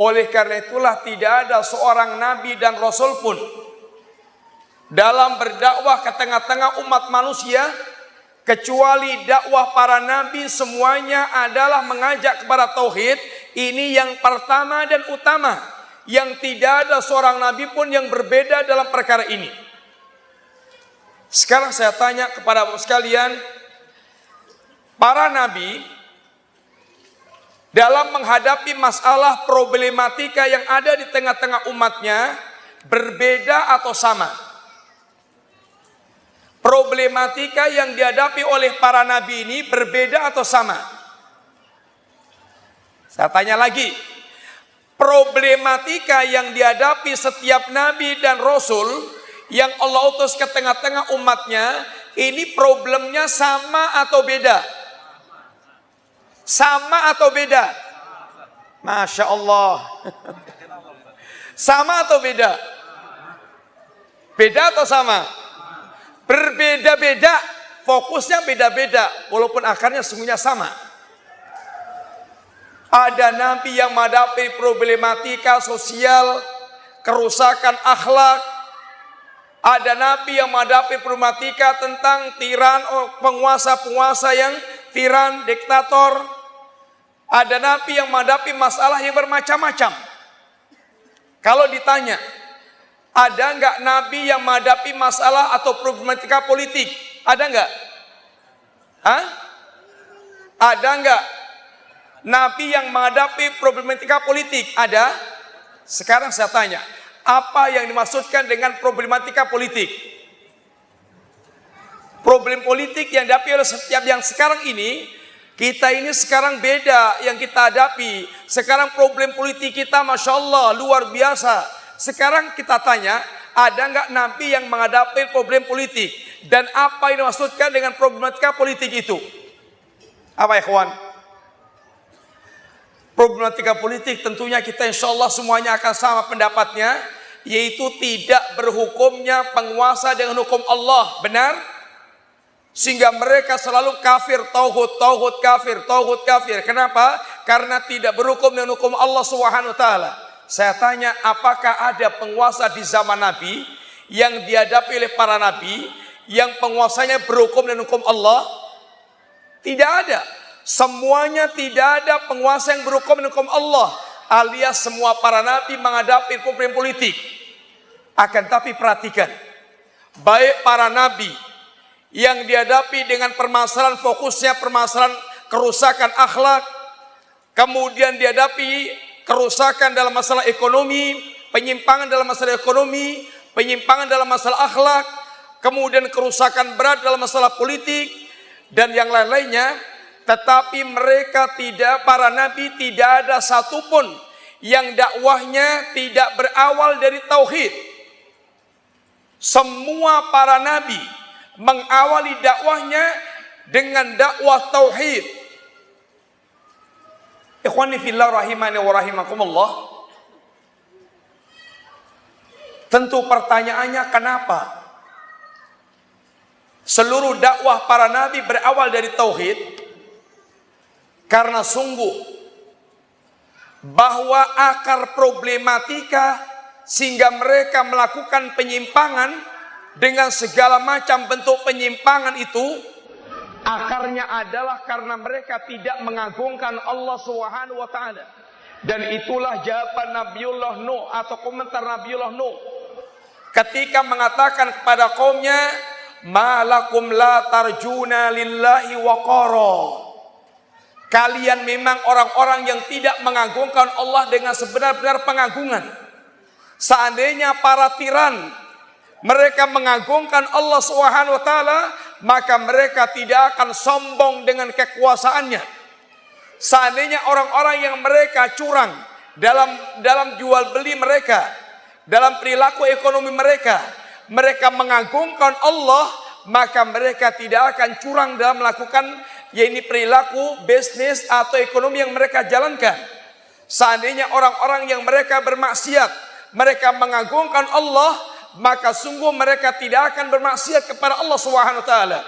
S1: Oleh karena itulah tidak ada seorang nabi dan rasul pun dalam berdakwah ke tengah-tengah umat manusia kecuali dakwah para nabi semuanya adalah mengajak kepada tauhid. Ini yang pertama dan utama, yang tidak ada seorang nabi pun yang berbeda dalam perkara ini. Sekarang saya tanya kepada Bapak sekalian, para nabi dalam menghadapi masalah problematika yang ada di tengah-tengah umatnya berbeda atau sama? Problematika yang dihadapi oleh para nabi ini berbeda atau sama? Saya tanya lagi, problematika yang dihadapi setiap nabi dan rasul yang Allah utus ke tengah-tengah umatnya, ini problemnya sama atau beda? Sama atau beda? Masya Allah. Sama atau beda? Beda atau sama? Berbeda-beda, fokusnya beda-beda, walaupun akarnya sesungguhnya sama. Ada nabi yang menghadapi problematika sosial, kerusakan akhlak. Ada nabi yang menghadapi problematika tentang tiran, penguasa-penguasa yang tiran, diktator. Ada nabi yang menghadapi masalah yang bermacam-macam. Kalau ditanya, ada enggak nabi yang menghadapi masalah atau problematika politik? Ada enggak? Hah? Ada enggak nabi yang menghadapi problematika politik? Ada? Sekarang saya tanya, apa yang dimaksudkan dengan problematika politik? Problem politik yang dihadapi oleh setiap yang sekarang ini, kita ini sekarang beda yang kita hadapi. Sekarang problem politik kita Masya Allah luar biasa. Sekarang kita tanya, ada nggak nabi yang menghadapi problem politik? Dan apa yang dimaksudkan dengan problematika politik itu? Apa ya kawan? Problematika politik tentunya kita insya Allah semuanya akan sama pendapatnya, yaitu tidak berhukumnya penguasa dengan hukum Allah. Benar? Sehingga mereka selalu kafir, tauhid kafir, tauhid kafir. Kenapa? Karena tidak berhukum dengan hukum Allah Subhanahu wa taala. Saya tanya, apakah ada penguasa di zaman Nabi yang dihadapi oleh para Nabi yang penguasanya berhukum dengan hukum Allah? Tidak ada. Semuanya tidak ada penguasa yang berhukum dengan hukum Allah, alias semua para Nabi menghadapi problem politik. Akan tapi perhatikan, baik para nabi yang dihadapi dengan permasalahan, fokusnya permasalahan kerusakan akhlak, kemudian dihadapi kerusakan dalam masalah ekonomi, penyimpangan dalam masalah ekonomi, penyimpangan dalam masalah akhlak, kemudian kerusakan berat dalam masalah politik dan yang lain-lainnya. Tetapi mereka tidak, para nabi tidak ada satupun yang dakwahnya tidak berawal dari tauhid. Semua para nabi mengawali dakwahnya dengan dakwah tauhid. Ikhwani fillah rahimani wa rahimakumullah. Tentu pertanyaannya, kenapa seluruh dakwah para nabi berawal dari tauhid? Karena sungguh bahwa akar problematika sehingga mereka melakukan penyimpangan dengan segala macam bentuk penyimpangan itu, akarnya adalah karena mereka tidak mengagungkan Allah Subhanahu wa taala. Dan itulah jawaban Nabiullah Nuh atau komentar Nabiullah Nuh ketika mengatakan kepada kaumnya, "Malakum la tarjuna lillahi waqara." Kalian memang orang-orang yang tidak mengagungkan Allah dengan sebenar-benar pengagungan. Seandainya para tiran mereka mengagungkan Allah Subhanahu wa taala, maka mereka tidak akan sombong dengan kekuasaannya. Seandainya orang-orang yang mereka curang dalam jual beli mereka, dalam perilaku ekonomi mereka, mereka mengagungkan Allah, maka mereka tidak akan curang dalam melakukan yaitu perilaku bisnis atau ekonomi yang mereka jalankan. Seandainya orang-orang yang mereka bermaksiat, mereka mengagungkan Allah, maka sungguh mereka tidak akan bermaksiat kepada Allah Subhanahu wa taala.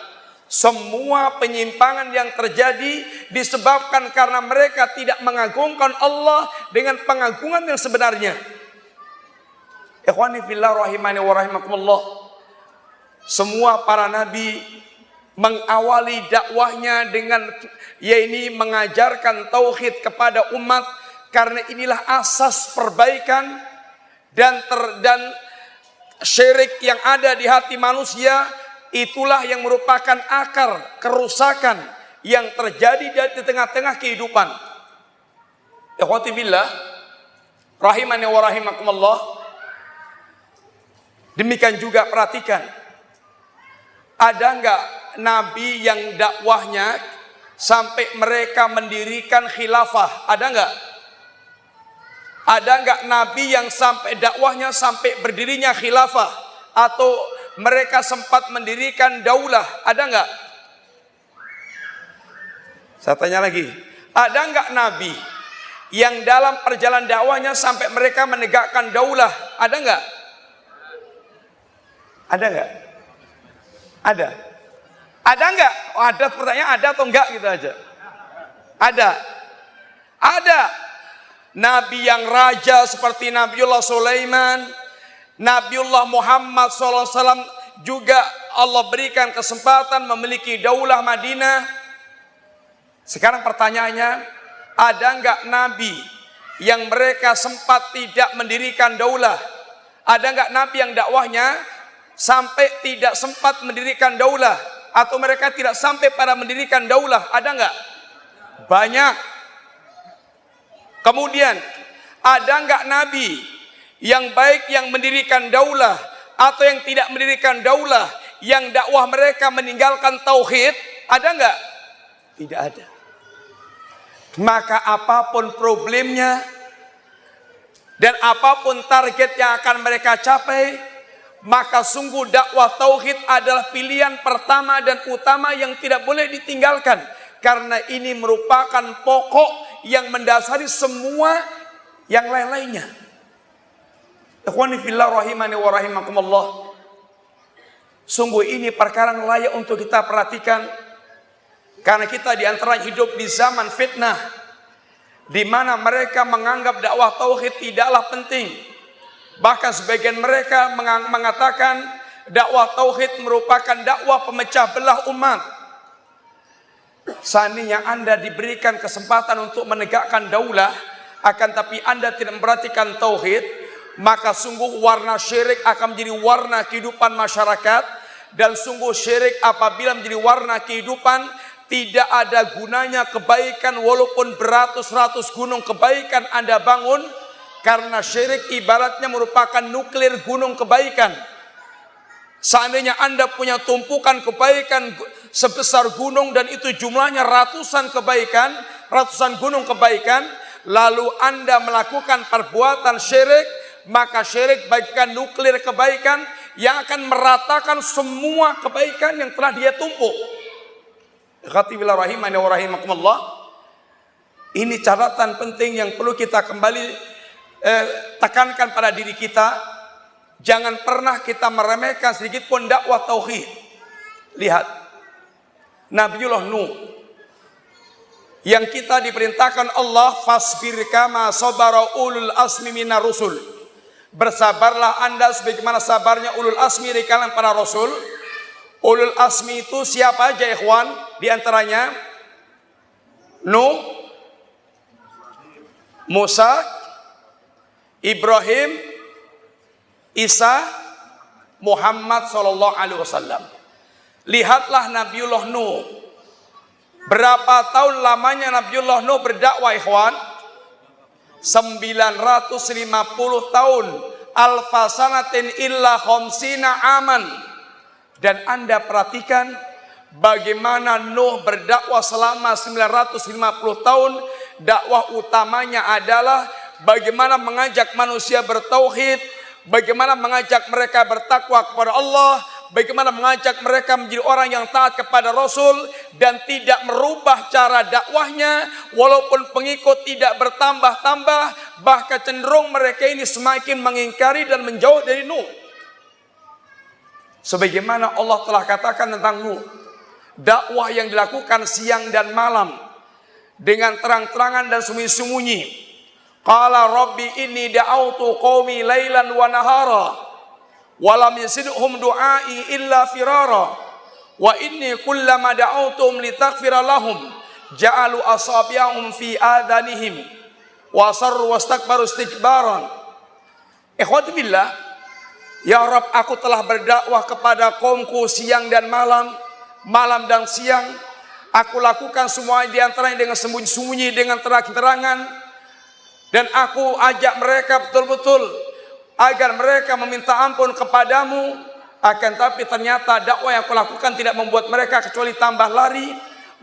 S1: Semua penyimpangan yang terjadi disebabkan karena mereka tidak mengagungkan Allah dengan pengagungan yang sebenarnya. Ikhwani fillah rahimani wa rahimakumullah. Semua para nabi mengawali dakwahnya dengan yaitu mengajarkan tauhid kepada umat, karena inilah asas perbaikan dan syirik yang ada di hati manusia. Itulah yang merupakan akar kerusakan yang terjadi di tengah-tengah kehidupan. Ikhwati billah rahimani wa rahimakumullah. Demikian juga perhatikan, ada enggak nabi yang dakwahnya sampai mereka mendirikan khilafah? Ada enggak? Ada enggak nabi yang sampai dakwahnya sampai berdirinya khilafah atau mereka sempat mendirikan daulah? Ada enggak? Saya tanya lagi, ada enggak nabi yang dalam perjalanan dakwahnya sampai mereka menegakkan daulah? Ada enggak? Ada enggak? Ada. Ada enggak? Oh, ada, pertanyaan ada atau enggak gitu aja. Ada. Ada. Nabi yang raja seperti Nabiullah Sulaiman, Nabiullah Muhammad SAW juga Allah berikan kesempatan memiliki daulah Madinah. Sekarang pertanyaannya, ada enggak nabi yang mereka sempat tidak mendirikan daulah? Ada enggak nabi yang dakwahnya sampai tidak sempat mendirikan daulah, atau mereka tidak sampai pada mendirikan daulah? Ada enggak? Banyak. Kemudian ada enggak nabi yang baik yang mendirikan daulah atau yang tidak mendirikan daulah, yang dakwah mereka meninggalkan tauhid? Ada enggak? Tidak ada. Maka apapun problemnya dan apapun target yang akan mereka capai, maka sungguh dakwah tauhid adalah pilihan pertama dan utama yang tidak boleh ditinggalkan, karena ini merupakan pokok yang mendasari semua yang lain-lainnya. Ikhwani fillah rahimani wa rahimakumullah. Sungguh ini perkara yang layak untuk kita perhatikan, karena kita di antara hidup di zaman fitnah di mana mereka menganggap dakwah tauhid tidaklah penting. Bahkan sebagian mereka mengatakan dakwah tauhid merupakan dakwah pemecah belah umat. Seandainya Anda diberikan kesempatan untuk menegakkan daulah, akan tapi Anda tidak memperhatikan tauhid, maka sungguh warna syirik akan menjadi warna kehidupan masyarakat. Dan sungguh syirik apabila menjadi warna kehidupan, tidak ada gunanya kebaikan walaupun beratus-ratus gunung kebaikan Anda bangun. Karena syirik ibaratnya merupakan nuklir gunung kebaikan. Seandainya Anda punya tumpukan kebaikan sebesar gunung dan itu jumlahnya ratusan kebaikan, ratusan gunung kebaikan, lalu Anda melakukan perbuatan syirik, maka syirik bagikan nuklir kebaikan yang akan meratakan semua kebaikan yang telah dia tumpuk. Khatibillah rahimani wa rahimakumullah. Ini catatan penting yang perlu kita kembali tekankan pada diri kita. Jangan pernah kita meremehkan sedikit pun dakwah tauhid. Lihat Nabiullah Nuh, yang kita diperintahkan Allah, fasbir kama sabara ulul asmi minar rusul. Bersabarlah Anda sebagaimana sabarnya ulul asmi dari kalangan para rasul. Ulul asmi itu siapa aja ikhwan? Di antaranya Nuh, Musa, Ibrahim, Isa, Muhammad sallallahu alaihi wasallam. Lihatlah Nabiullah Nuh. Berapa tahun lamanya Nabiullah Nuh berdakwah ikhwan? 950 tahun. Alfasanatin illa khamsina aman. Dan Anda perhatikan bagaimana Nuh berdakwah selama 950 tahun. Dakwah utamanya adalah bagaimana mengajak manusia bertauhid, bagaimana mengajak mereka bertakwa kepada Allah, bagaimana mengajak mereka menjadi orang yang taat kepada Rasul dan tidak merubah cara dakwahnya walaupun pengikut tidak bertambah-tambah, bahkan cenderung mereka ini semakin mengingkari dan menjauh dari Nuh. Sebagaimana Allah telah katakan tentang Nuh, dakwah yang dilakukan siang dan malam dengan terang-terangan dan sembunyi-sembunyi. Qala rabbi inni da'autu qaumi lailan wa nahara walam yazidhum du'ai illa firara wa inni kullama da'autum litaghfira lahum ja'alu asabi'ahum fi adhanihim wa sarru wastakbaru istikbaran. Ikhwati billah, ya Rabb, aku telah berdakwah kepada kaumku siang dan malam, malam dan siang. Aku lakukan semua di antaranya dengan sembunyi-sembunyi, dengan terang-terangan. Dan aku ajak mereka betul-betul agar mereka meminta ampun kepadamu. Akan tapi ternyata dakwah yang aku lakukan tidak membuat mereka kecuali tambah lari.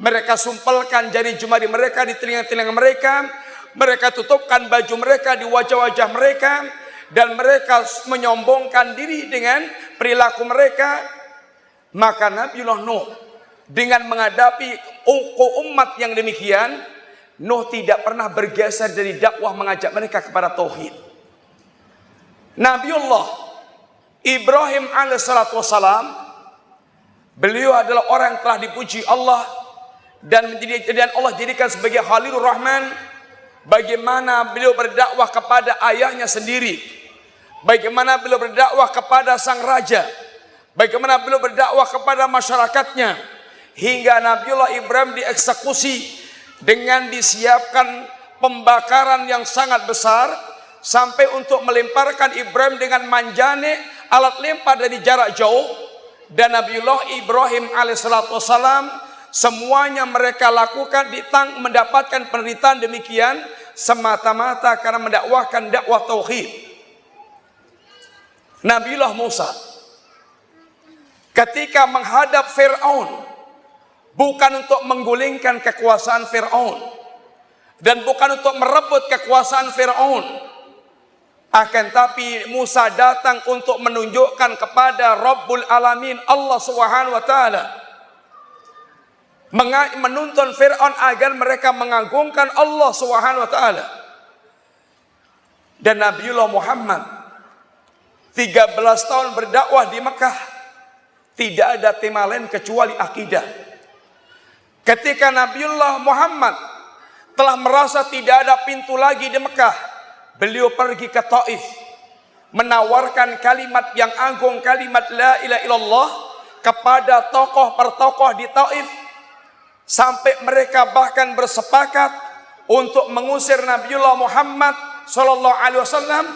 S1: Mereka sumpelkan jari jemari mereka di telinga-telinga mereka. Mereka tutupkan baju mereka di wajah-wajah mereka. Dan mereka menyombongkan diri dengan perilaku mereka. Maka Nabiullah Nuh dengan menghadapi umat yang demikian, Nuh tidak pernah bergeser dari dakwah mengajak mereka kepada tauhid. Nabiullah Ibrahim alaihissalatu wassalam, beliau adalah orang yang telah dipuji Allah dan Allah jadikan sebagai Khalilur Rahman. Bagaimana beliau berdakwah kepada ayahnya sendiri, bagaimana beliau berdakwah kepada sang raja, bagaimana beliau berdakwah kepada masyarakatnya, hingga Nabiullah Ibrahim dieksekusi dengan disiapkan pembakaran yang sangat besar sampai untuk melemparkan Ibrahim dengan manjane, alat lempar dari jarak jauh. Dan Nabiullah Ibrahim alaihissalatu wassalam, semuanya mereka lakukan mendapatkan penderitaan demikian semata-mata karena mendakwahkan dakwah tauhid. Nabiullah Musa ketika menghadap Fir'aun, bukan untuk menggulingkan kekuasaan Fir'aun dan bukan untuk merebut kekuasaan Fir'aun, akan tapi Musa datang untuk menunjukkan kepada Rabbul Alamin Allah Subhanahu wa taala, menuntun Fir'aun agar mereka mengagungkan Allah Subhanahu wa taala. Dan Nabiullah Muhammad 13 tahun berdakwah di Mekah, tidak ada tema lain kecuali akidah. Ketika Nabiullah Muhammad telah merasa tidak ada pintu lagi di Mekah, beliau pergi ke Taif, menawarkan kalimat yang agung, kalimat la ilaha illallah kepada tokoh per tokoh di Taif, sampai mereka bahkan bersepakat untuk mengusir Nabiullah Muhammad sallallahu alaihi wasallam.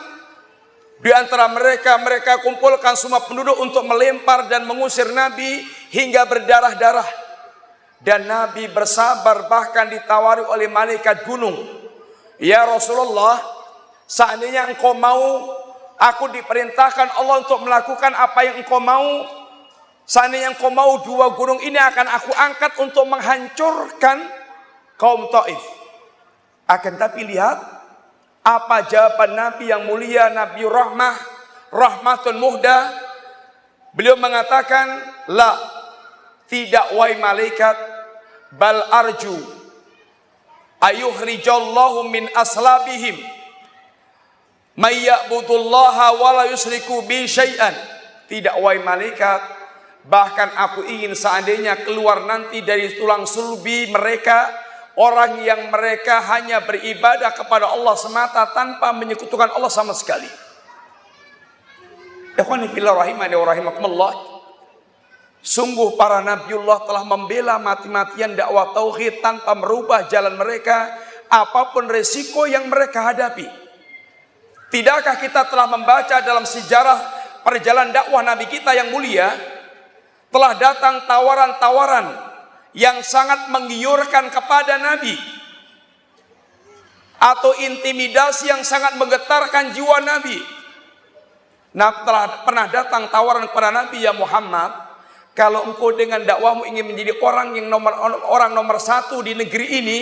S1: Di antara mereka kumpulkan semua penduduk untuk melempar dan mengusir Nabi hingga berdarah-darah. Dan Nabi bersabar, bahkan ditawari oleh malaikat gunung. Ya Rasulullah, seandainya engkau mau, aku diperintahkan Allah untuk melakukan apa yang engkau mau. Seandainya engkau mau, 2 gunung ini akan aku angkat untuk menghancurkan kaum Taif. Akan tapi lihat apa jawaban Nabi yang mulia, Nabi Rahmah, Rahmatun Muhda. Beliau mengatakan, la, tidak wahai malaikat, bal arju ayuhrijallahu min aslabihim may ya'budullaha wa la yusriku bi syai'an. Tidak wahai malaikat, bahkan aku ingin seandainya keluar nanti dari tulang sulbi mereka orang yang mereka hanya beribadah kepada Allah semata tanpa menyekutukan Allah sama sekali. Ikhwani fillah rahimani wa rahimakumullah. Sungguh para nabiullah telah membela mati-matian dakwah tauhid tanpa merubah jalan mereka apapun resiko yang mereka hadapi. Tidakkah kita telah membaca dalam sejarah perjalanan dakwah Nabi kita yang mulia, telah datang tawaran-tawaran yang sangat menggiurkan kepada Nabi, atau intimidasi yang sangat menggetarkan jiwa Nabi. Nah, telah pernah datang tawaran kepada Nabi, ya Muhammad, kalau engkau dengan dakwahmu ingin menjadi orang nomor 1 di negeri ini,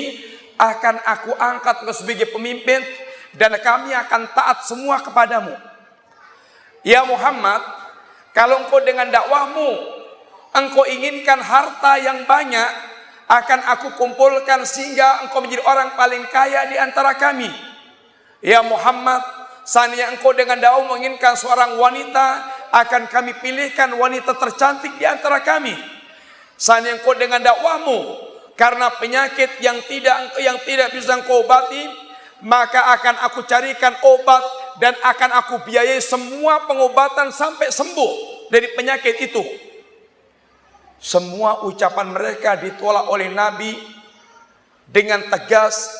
S1: akan aku angkat engkau sebagai pemimpin dan kami akan taat semua kepadamu. Ya Muhammad, kalau engkau dengan dakwahmu engkau inginkan harta yang banyak, akan aku kumpulkan sehingga engkau menjadi orang paling kaya di antara kami. Ya Muhammad, seandainya engkau dengan dakwah menginginkan seorang wanita, akan kami pilihkan wanita tercantik di antara kami. Seandainya engkau dengan dakwahmu karena penyakit yang tidak bisa engkau obati, maka akan aku carikan obat dan akan aku biayai semua pengobatan sampai sembuh dari penyakit itu. Semua ucapan mereka ditolak oleh Nabi dengan tegas,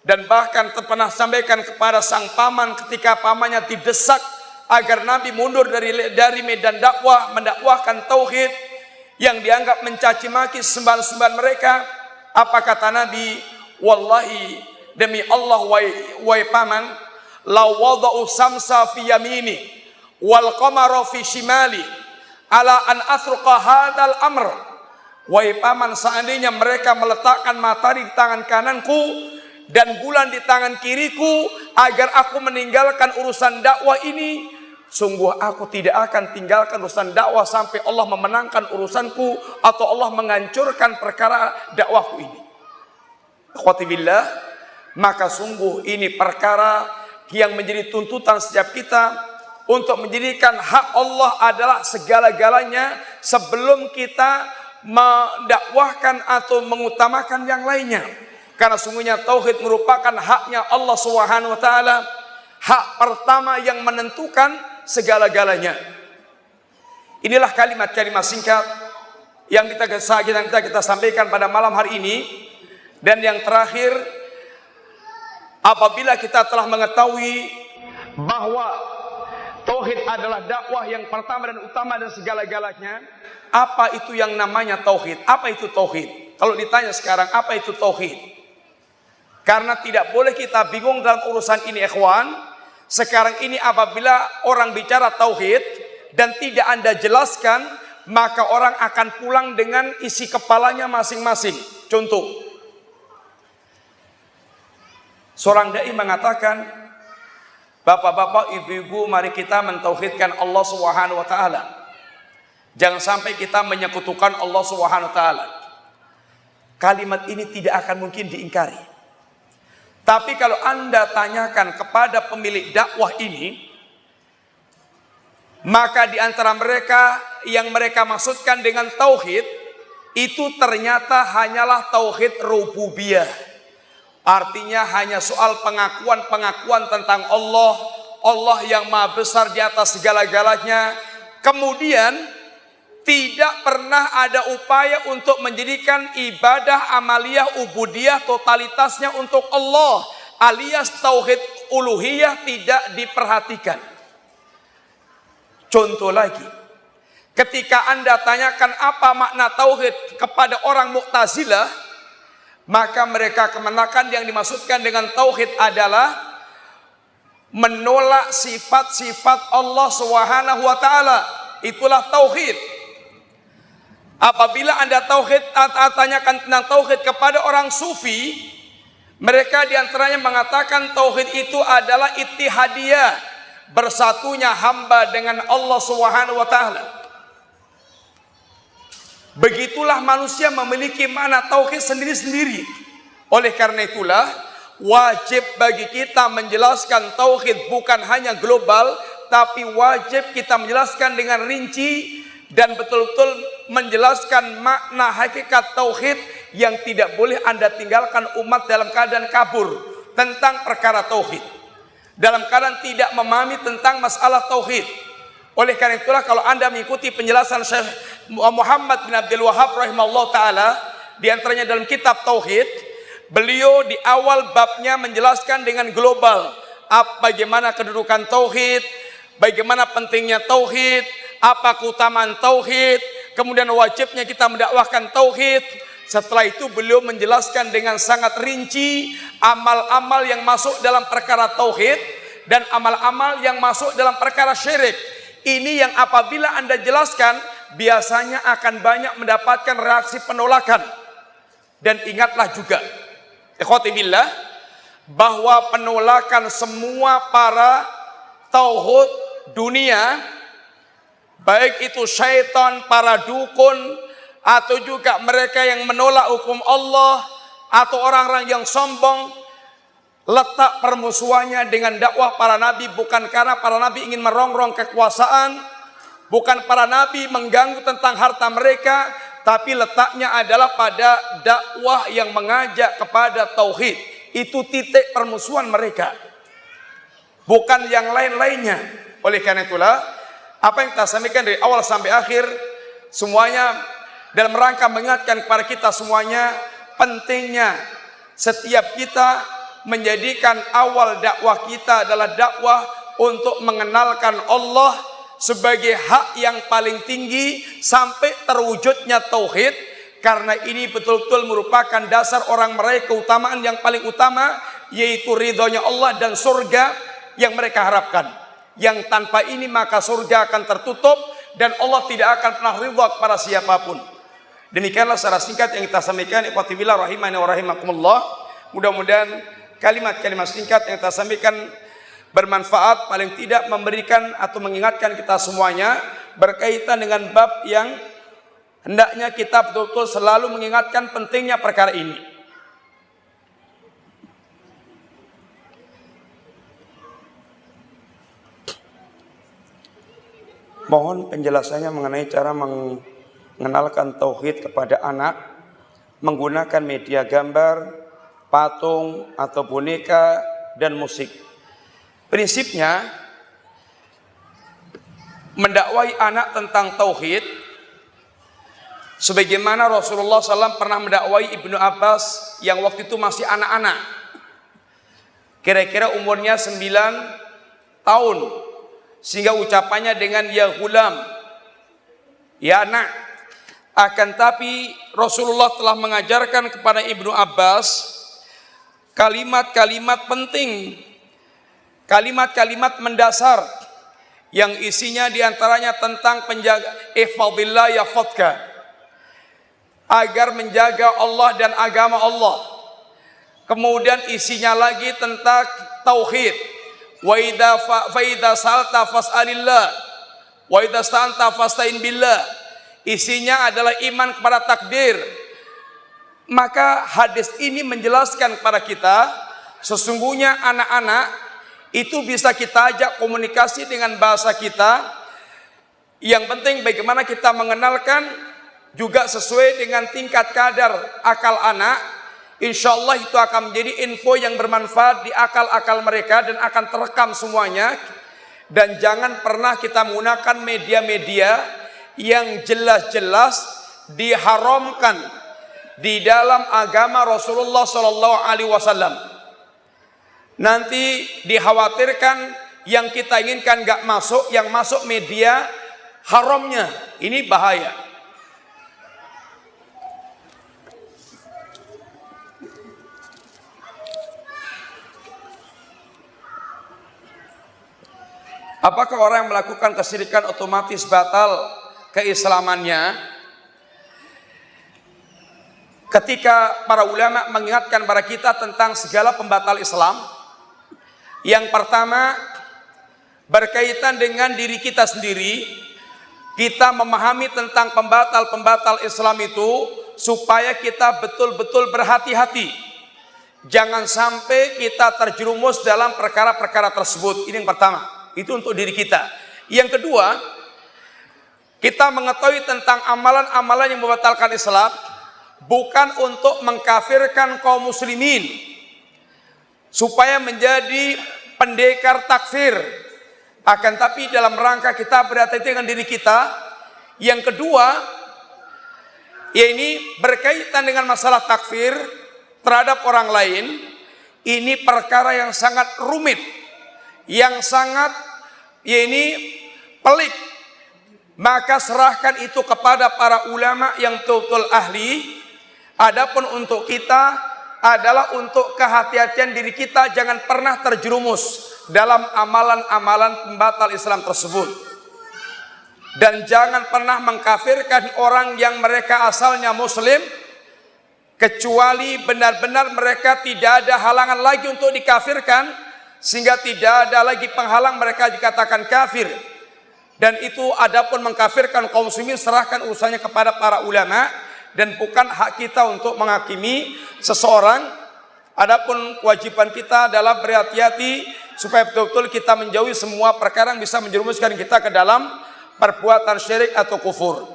S1: dan bahkan pernah sampaikan kepada sang paman ketika pamannya didesak agar Nabi mundur dari medan dakwah, mendakwahkan tauhid yang dianggap mencaci maki sembahan-sembahan mereka. Apa kata Nabi? Wallahi, demi Allah wahai paman, la wada'u samsa fi yamini wal qamara fi shimali ala an asruqa hadal amr. Wahai paman, seandainya mereka meletakkan matahari di tangan kananku dan bulan di tangan kiriku agar aku meninggalkan urusan dakwah ini, sungguh aku tidak akan tinggalkan urusan dakwah sampai Allah memenangkan urusanku atau Allah menghancurkan perkara dakwahku ini. Akhwati billah, maka sungguh ini perkara yang menjadi tuntutan setiap kita untuk menjadikan hak Allah adalah segala-galanya sebelum kita mendakwahkan atau mengutamakan yang lainnya. Karena sungguhnya tauhid merupakan haknya Allah Subhanahu wa taala, hak pertama yang menentukan segala-galanya. Inilah kalimat-kalimat singkat yang kita sampaikan pada malam hari ini. Dan yang terakhir, apabila kita telah mengetahui bahwa tauhid adalah dakwah yang pertama dan utama dan segala-galanya, apa itu yang namanya tauhid? Apa itu tauhid? Kalau ditanya sekarang, apa itu tauhid? Karena tidak boleh kita bingung dalam urusan ini, ikhwan. Sekarang ini apabila orang bicara tauhid dan tidak Anda jelaskan, maka orang akan pulang dengan isi kepalanya masing-masing. Contoh, seorang dai mengatakan, bapak-bapak, ibu-ibu, mari kita mentauhidkan Allah Subhanahu wa taala. Jangan sampai kita menyekutukan Allah Subhanahu wa taala. Kalimat ini tidak akan mungkin diingkari. Tapi kalau Anda tanyakan kepada pemilik dakwah ini, maka di antara mereka yang mereka maksudkan dengan tauhid itu ternyata hanyalah tauhid rububiyah. Artinya hanya soal pengakuan tentang Allah, Allah yang maha besar di atas segala-galanya. Kemudian tidak pernah ada upaya untuk menjadikan ibadah amaliyah ubudiyah totalitasnya untuk Allah, alias tauhid uluhiyah tidak diperhatikan. Contoh lagi, ketika Anda tanyakan apa makna tauhid kepada orang Mu'tazilah, maka mereka kemenakan yang dimaksudkan dengan tauhid adalah menolak sifat-sifat Allah Subhanahu wa taala. Itulah tauhid. Apabila Anda tanyakan tentang tauhid kepada orang sufi, mereka diantaranya mengatakan tauhid itu adalah ittihadiyah, bersatunya hamba dengan Allah Subhanahu wa taala. Begitulah manusia memiliki makna tauhid sendiri-sendiri. Oleh karena itulah wajib bagi kita menjelaskan tauhid bukan hanya global, tapi wajib kita menjelaskan dengan rinci dan betul-betul menjelaskan makna hakikat tauhid yang tidak boleh Anda tinggalkan umat dalam keadaan kabur tentang perkara tauhid, dalam keadaan tidak memahami tentang masalah tauhid. Oleh karena itulah kalau Anda mengikuti penjelasan Syekh Muhammad bin Abdul Wahab rahimahullah ta'ala, di antaranya dalam kitab Tauhid, beliau di awal babnya menjelaskan dengan global bagaimana kedudukan Tauhid, bagaimana pentingnya Tauhid, apa keutamaan Tauhid, kemudian wajibnya kita mendakwahkan Tauhid. Setelah itu beliau menjelaskan dengan sangat rinci amal-amal yang masuk dalam perkara Tauhid dan amal-amal yang masuk dalam perkara syirik. Ini yang apabila Anda jelaskan, biasanya akan banyak mendapatkan reaksi penolakan. Dan ingatlah juga, ikhwati billah, bahwa penolakan semua para tauhid dunia, baik itu syaitan, para dukun, atau juga mereka yang menolak hukum Allah, atau orang-orang yang sombong, letak permusuhannya dengan dakwah para nabi bukan karena para nabi ingin merongrong kekuasaan, bukan para nabi mengganggu tentang harta mereka, tapi letaknya adalah pada dakwah yang mengajak kepada tauhid. Itu titik permusuhan mereka, bukan yang lain-lainnya. Oleh karena itulah apa yang kita sampaikan dari awal sampai akhir semuanya dalam rangka mengingatkan kepada kita semuanya pentingnya setiap kita menjadikan awal dakwah kita adalah dakwah untuk mengenalkan Allah sebagai hak yang paling tinggi sampai terwujudnya tauhid, karena ini betul-betul merupakan dasar orang meraih keutamaan yang paling utama, yaitu ridhonya Allah dan surga yang mereka harapkan. Yang tanpa ini maka surga akan tertutup dan Allah tidak akan pernah ridha kepada siapapun. Demikianlah secara singkat yang kita sampaikan. Ikhwati billah rahimani wa rahimakumullah. Mudah-mudahan kalimat-kalimat singkat yang kita sampaikan bermanfaat, paling tidak memberikan atau mengingatkan kita semuanya berkaitan dengan bab yang hendaknya kita betul-betul selalu mengingatkan pentingnya perkara ini. Mohon penjelasannya mengenai cara mengenalkan tauhid kepada anak menggunakan media gambar, patung atau boneka dan musik. Prinsipnya mendakwai anak tentang tauhid sebagaimana Rasulullah SAW pernah mendakwai Ibnu Abbas yang waktu itu masih anak-anak, kira-kira umurnya 9 tahun, sehingga ucapannya dengan ya gulam, ya anak. Akan tapi Rasulullah telah mengajarkan kepada Ibnu Abbas kalimat-kalimat penting, kalimat-kalimat mendasar yang isinya diantaranya tentang penjaga ihfadillah yahfadka, agar menjaga Allah dan agama Allah. Kemudian isinya lagi tentang tauhid, wa idza sa'alta fas'alillah wa idza sta'anta fasta'in billah. Isinya adalah iman kepada takdir. Maka hadis ini menjelaskan kepada kita sesungguhnya anak-anak itu bisa kita ajak komunikasi dengan bahasa kita. Yang penting bagaimana kita mengenalkan juga sesuai dengan tingkat kadar akal anak. Insya Allah itu akan menjadi info yang bermanfaat di akal-akal mereka dan akan terekam semuanya. Dan jangan pernah kita menggunakan media-media yang jelas-jelas diharamkan di dalam agama Rasulullah SAW. Nanti dikhawatirkan yang kita inginkan nggak masuk, yang masuk media haramnya. Ini bahaya. Apakah orang yang melakukan kesyirikan otomatis batal keislamannya? Ketika para ulama mengingatkan kepada kita tentang segala pembatal Islam, yang pertama berkaitan dengan diri kita sendiri, kita memahami tentang pembatal-pembatal Islam itu supaya kita betul-betul berhati-hati. Jangan sampai kita terjerumus dalam perkara-perkara tersebut. Ini yang pertama. Itu untuk diri kita. Yang kedua, kita mengetahui tentang amalan-amalan yang membatalkan Islam bukan untuk mengkafirkan kaum muslimin supaya menjadi pendekar takfir, akan tapi dalam rangka kita berhati-hati dengan diri kita. Yang kedua, ini berkaitan dengan masalah takfir terhadap orang lain. Ini perkara yang sangat rumit, yang sangat pelik. Maka serahkan itu kepada para ulama yang betul-betul ahli. Adapun untuk kita adalah untuk kehati-hatian diri kita, jangan pernah terjerumus dalam amalan-amalan pembatal Islam tersebut. Dan jangan pernah mengkafirkan orang yang mereka asalnya muslim, kecuali benar-benar mereka tidak ada halangan lagi untuk dikafirkan, sehingga tidak ada lagi penghalang mereka dikatakan kafir. Dan itu adapun mengkafirkan kaum muslimin, serahkan urusannya kepada para ulama, dan bukan hak kita untuk menghakimi seseorang. Adapun kewajiban kita adalah berhati-hati supaya betul-betul kita menjauhi semua perkara yang bisa menjerumuskan kita ke dalam perbuatan syirik atau kufur.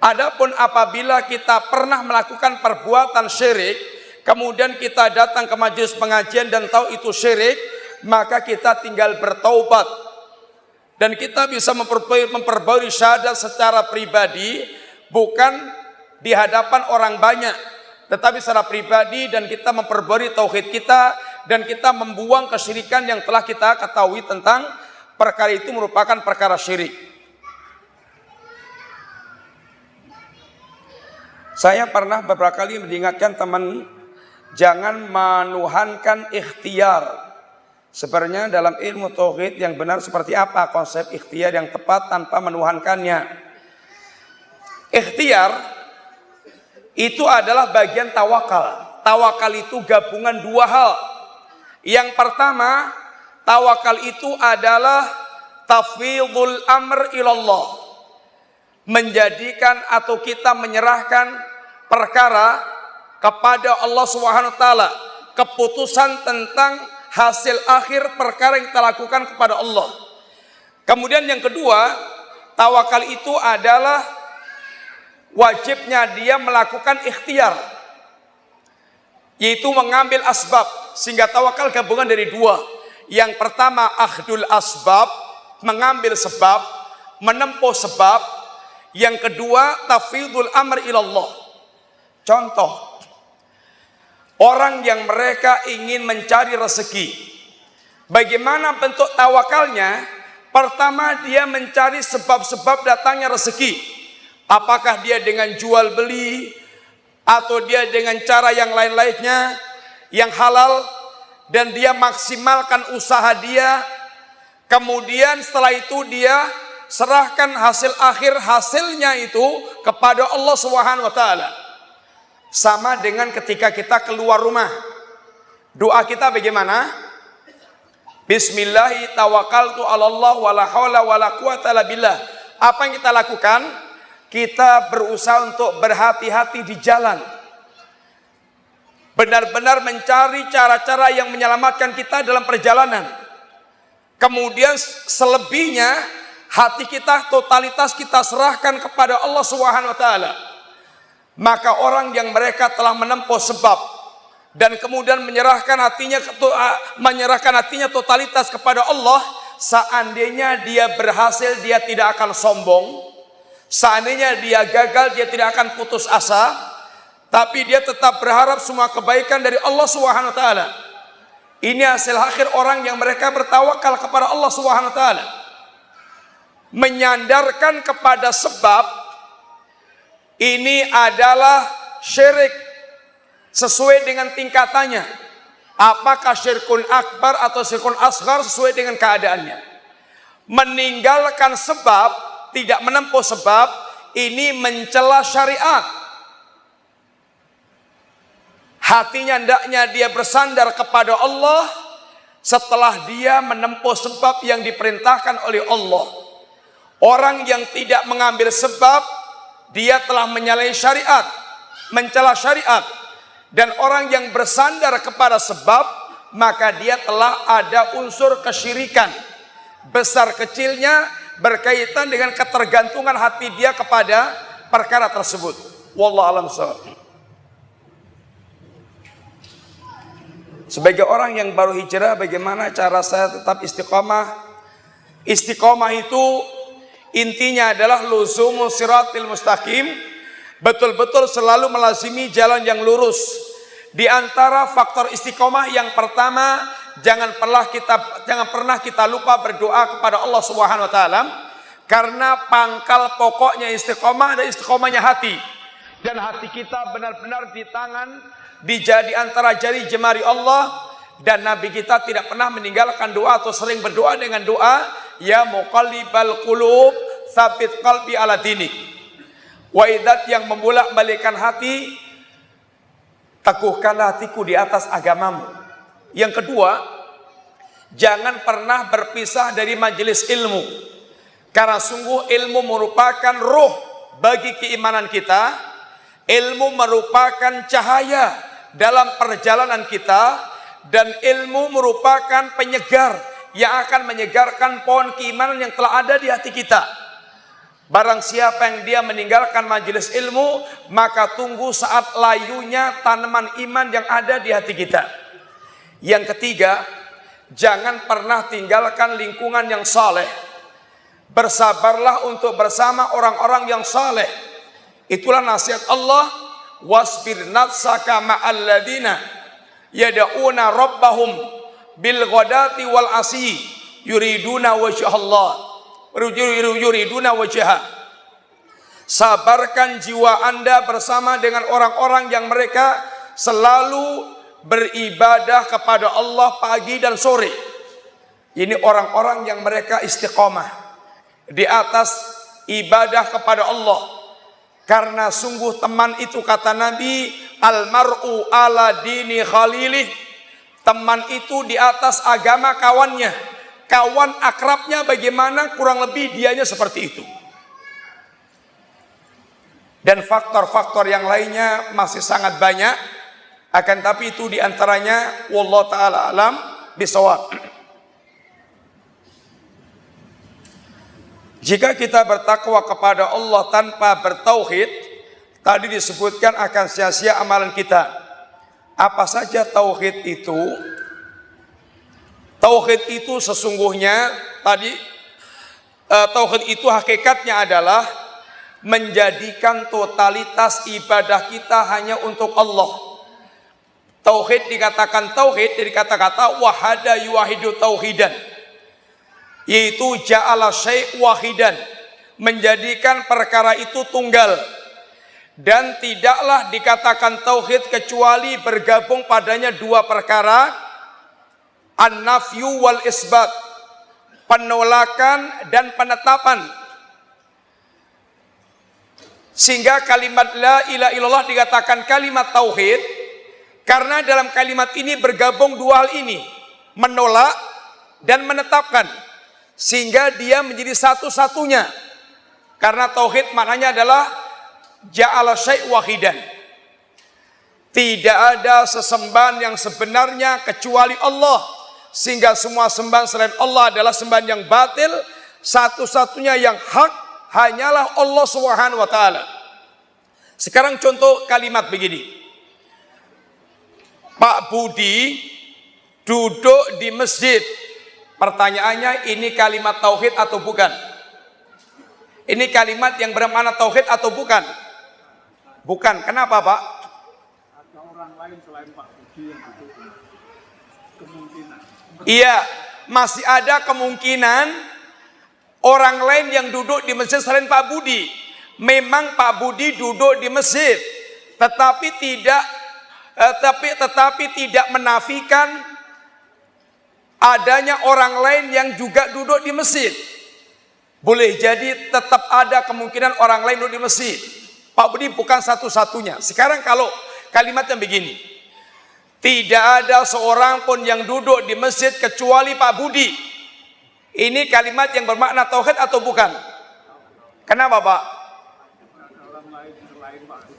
S1: Adapun apabila kita pernah melakukan perbuatan syirik, kemudian kita datang ke majelis pengajian dan tahu itu syirik, maka kita tinggal bertaubat. Dan kita bisa memperbarui syahadat secara pribadi, bukan di hadapan orang banyak, tetapi secara pribadi, dan kita memperbarui tauhid kita, dan kita membuang kesyirikan yang telah kita ketahui tentang perkara itu merupakan perkara syirik. Saya pernah beberapa kali mengingatkan teman, jangan menuhankan ikhtiar. Sebenarnya dalam ilmu tauhid yang benar seperti apa konsep ikhtiar yang tepat tanpa menuhankannya? Ikhtiar itu adalah bagian tawakal. Tawakal itu gabungan dua hal. Yang pertama, tawakal itu adalah tafwidul amr ilallah, menjadikan atau kita menyerahkan perkara kepada Allah Subhanahu wa taala, keputusan tentang hasil akhir perkara yang kita lakukan kepada Allah. Kemudian yang kedua, tawakal itu adalah wajibnya dia melakukan ikhtiar, yaitu mengambil asbab. Sehingga tawakal gabungan dari dua. Yang pertama akhdul asbab, mengambil sebab, menempuh sebab. Yang kedua tafwidul amr ilallah. Contoh, orang yang mereka ingin mencari rezeki, bagaimana bentuk tawakalnya? Pertama, dia mencari sebab-sebab datangnya rezeki. Apakah dia dengan jual beli, atau dia dengan cara yang lain-lainnya yang halal, dan dia maksimalkan usaha dia. Kemudian setelah itu dia serahkan hasil akhir hasilnya itu kepada Allah Subhanahu wa taala. Sama dengan ketika kita keluar rumah, doa kita bagaimana? Bismillahi tawakkaltu 'alallah wala haula wala quwata illa billah. Apa yang kita lakukan? Kita berusaha untuk berhati-hati di jalan. Benar-benar mencari cara-cara yang menyelamatkan kita dalam perjalanan. Kemudian selebihnya hati kita, totalitas kita serahkan kepada Allah Subhanahu wa taala. Maka orang yang mereka telah menempuh sebab dan kemudian menyerahkan hatinya totalitas kepada Allah, seandainya dia berhasil, dia tidak akan sombong. Seandainya dia gagal, dia tidak akan putus asa, tapi dia tetap berharap semua kebaikan dari Allah Subhanahu wa taala. Ini hasil akhir orang yang mereka bertawakal kepada Allah Subhanahu wa taala. Menyandarkan kepada sebab ini adalah syirik sesuai dengan tingkatannya. Apakah syirkun akbar atau syirkun asghar sesuai dengan keadaannya. Meninggalkan sebab, tidak menempuh sebab, ini mencela syariat. Hatinya hendaknya dia bersandar kepada Allah setelah dia menempuh sebab yang diperintahkan oleh Allah. Orang yang tidak mengambil sebab, dia telah menyalahi syariat, mencela syariat. Dan orang yang bersandar kepada sebab, maka dia telah ada unsur kesyirikan. Besar kecilnya berkaitan dengan ketergantungan hati dia kepada perkara tersebut. Wallahu a'lam bishawab. Sebagai orang yang baru hijrah, bagaimana cara saya tetap istiqomah? Istiqomah itu intinya adalah luzumus siratil mustaqim, betul-betul selalu melazimi jalan yang lurus. Di antara faktor istiqomah yang pertama, jangan pernah kita lupa berdoa kepada Allah Subhanahu wa taala, karena pangkal pokoknya istiqomah adalah istiqomahnya hati. Dan hati kita benar-benar di tangan, di antara jari jemari Allah. Dan Nabi kita tidak pernah meninggalkan doa atau sering berdoa dengan doa, ya muqallibal qulub tsabit qalbi ala dinik. Waidat yang membolak-balikkan hati, teguhkanlah hatiku di atas agamamu. Yang kedua, jangan pernah berpisah dari majelis ilmu, karena sungguh ilmu merupakan ruh bagi keimanan kita. Ilmu merupakan cahaya dalam perjalanan kita, dan ilmu merupakan penyegar yang akan menyegarkan pohon keimanan yang telah ada di hati kita. Barang siapa yang dia meninggalkan majelis ilmu, maka tunggu saat layunya tanaman iman yang ada di hati kita. Yang ketiga, jangan pernah tinggalkan lingkungan yang saleh. Bersabarlah untuk bersama orang-orang yang saleh. Itulah nasihat Allah, wasbir nafsaka ma'al ladina yad'una rabbahum bil ghadati wal asyi yuriduna wajha Allah. Yuriduna wajha. Sabarkan jiwa Anda bersama dengan orang-orang yang mereka selalu beribadah kepada Allah pagi dan sore. Ini orang-orang yang mereka istiqomah di atas ibadah kepada Allah. Karena sungguh teman itu, kata Nabi, almar'u ala dini khalilih. Teman itu di atas agama kawannya. Kawan akrabnya bagaimana, kurang lebih dianya seperti itu. Dan faktor-faktor yang lainnya masih sangat banyak. Akan tapi itu diantaranya, wallahu ta'ala alam bisawab. Jika kita bertakwa kepada Allah tanpa bertauhid, tadi disebutkan akan sia-sia amalan kita. Apa saja tauhid itu? Tauhid itu sesungguhnya tauhid itu hakikatnya adalah menjadikan totalitas ibadah kita hanya untuk Allah. Tauhid dikatakan tauhid dari kata-kata wahada yuwahidu tauhidan, yaitu ja'ala syai' wahidan, menjadikan perkara itu tunggal. Dan tidaklah dikatakan tauhid kecuali bergabung padanya dua perkara, an-nafyu wal isbat, penolakan dan penetapan. Sehingga kalimat la ilaha illallah dikatakan kalimat tauhid, karena dalam kalimat ini bergabung dua hal ini, menolak dan menetapkan. Sehingga dia menjadi satu-satunya. Karena tauhid maknanya adalah ja'ala syai' wahidan. Tidak ada sesembahan yang sebenarnya kecuali Allah. Sehingga semua sembahan selain Allah adalah sembahan yang batil. Satu-satunya yang hak hanyalah Allah Subhanahu wa taala. Sekarang contoh kalimat begini. Pak Budi duduk di masjid. Pertanyaannya, ini kalimat tauhid atau bukan? Ini kalimat yang bermakna tauhid atau bukan? Bukan. Kenapa, Pak?
S3: Ada orang lain selain Pak Budi yang duduk.
S1: Iya, masih ada kemungkinan orang lain yang duduk di masjid selain Pak Budi. Memang Pak Budi duduk di masjid, tetapi tidak menafikan adanya orang lain yang juga duduk di masjid. Boleh jadi tetap ada kemungkinan orang lain duduk di masjid. Pak Budi bukan satu-satunya. Sekarang kalau kalimatnya begini, tidak ada seorang pun yang duduk di masjid kecuali Pak Budi. Ini kalimat yang bermakna tauhid atau bukan? Kenapa Pak?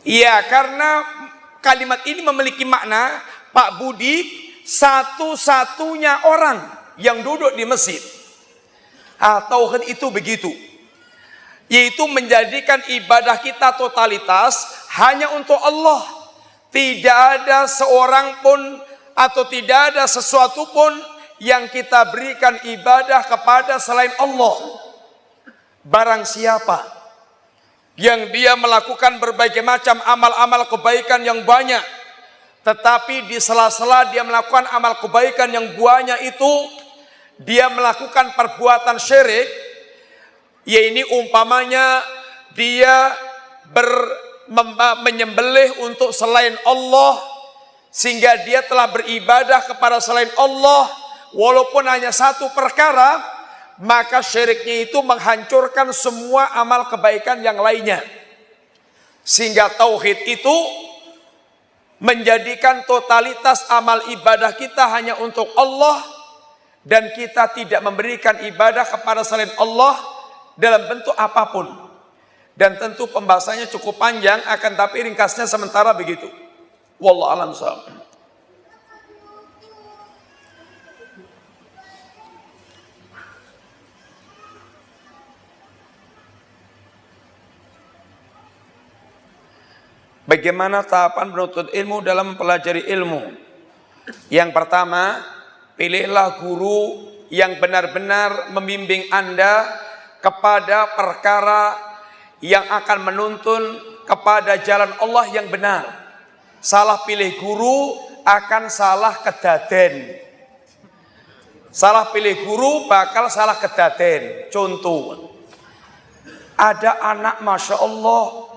S1: Iya, karena kalimat ini memiliki makna Pak Budi satu-satunya orang yang duduk di masjid. Tauhid itu begitu, yaitu menjadikan ibadah kita totalitas hanya untuk Allah. Tidak ada seorang pun atau tidak ada sesuatu pun yang kita berikan ibadah kepada selain Allah. Barang siapa yang dia melakukan berbagai macam amal-amal kebaikan yang banyak, tetapi di sela-sela dia melakukan amal kebaikan yang banyak itu, dia melakukan perbuatan syirik, yaitu umpamanya dia menyembelih untuk selain Allah, sehingga dia telah beribadah kepada selain Allah walaupun hanya satu perkara, maka syiriknya itu menghancurkan semua amal kebaikan yang lainnya. Sehingga tauhid itu menjadikan totalitas amal ibadah kita hanya untuk Allah, dan kita tidak memberikan ibadah kepada selain Allah dalam bentuk apapun. Dan tentu pembahasannya cukup panjang, akan tapi ringkasnya sementara begitu. Wallahu a'lam bishawab. Bagaimana tahapan menuntut ilmu dalam mempelajari ilmu? Yang pertama, pilihlah guru yang benar-benar membimbing Anda kepada perkara yang akan menuntun kepada jalan Allah yang benar. Salah pilih guru akan salah kedaden. Salah pilih guru bakal salah kedaden. Contoh, ada anak Masya Allah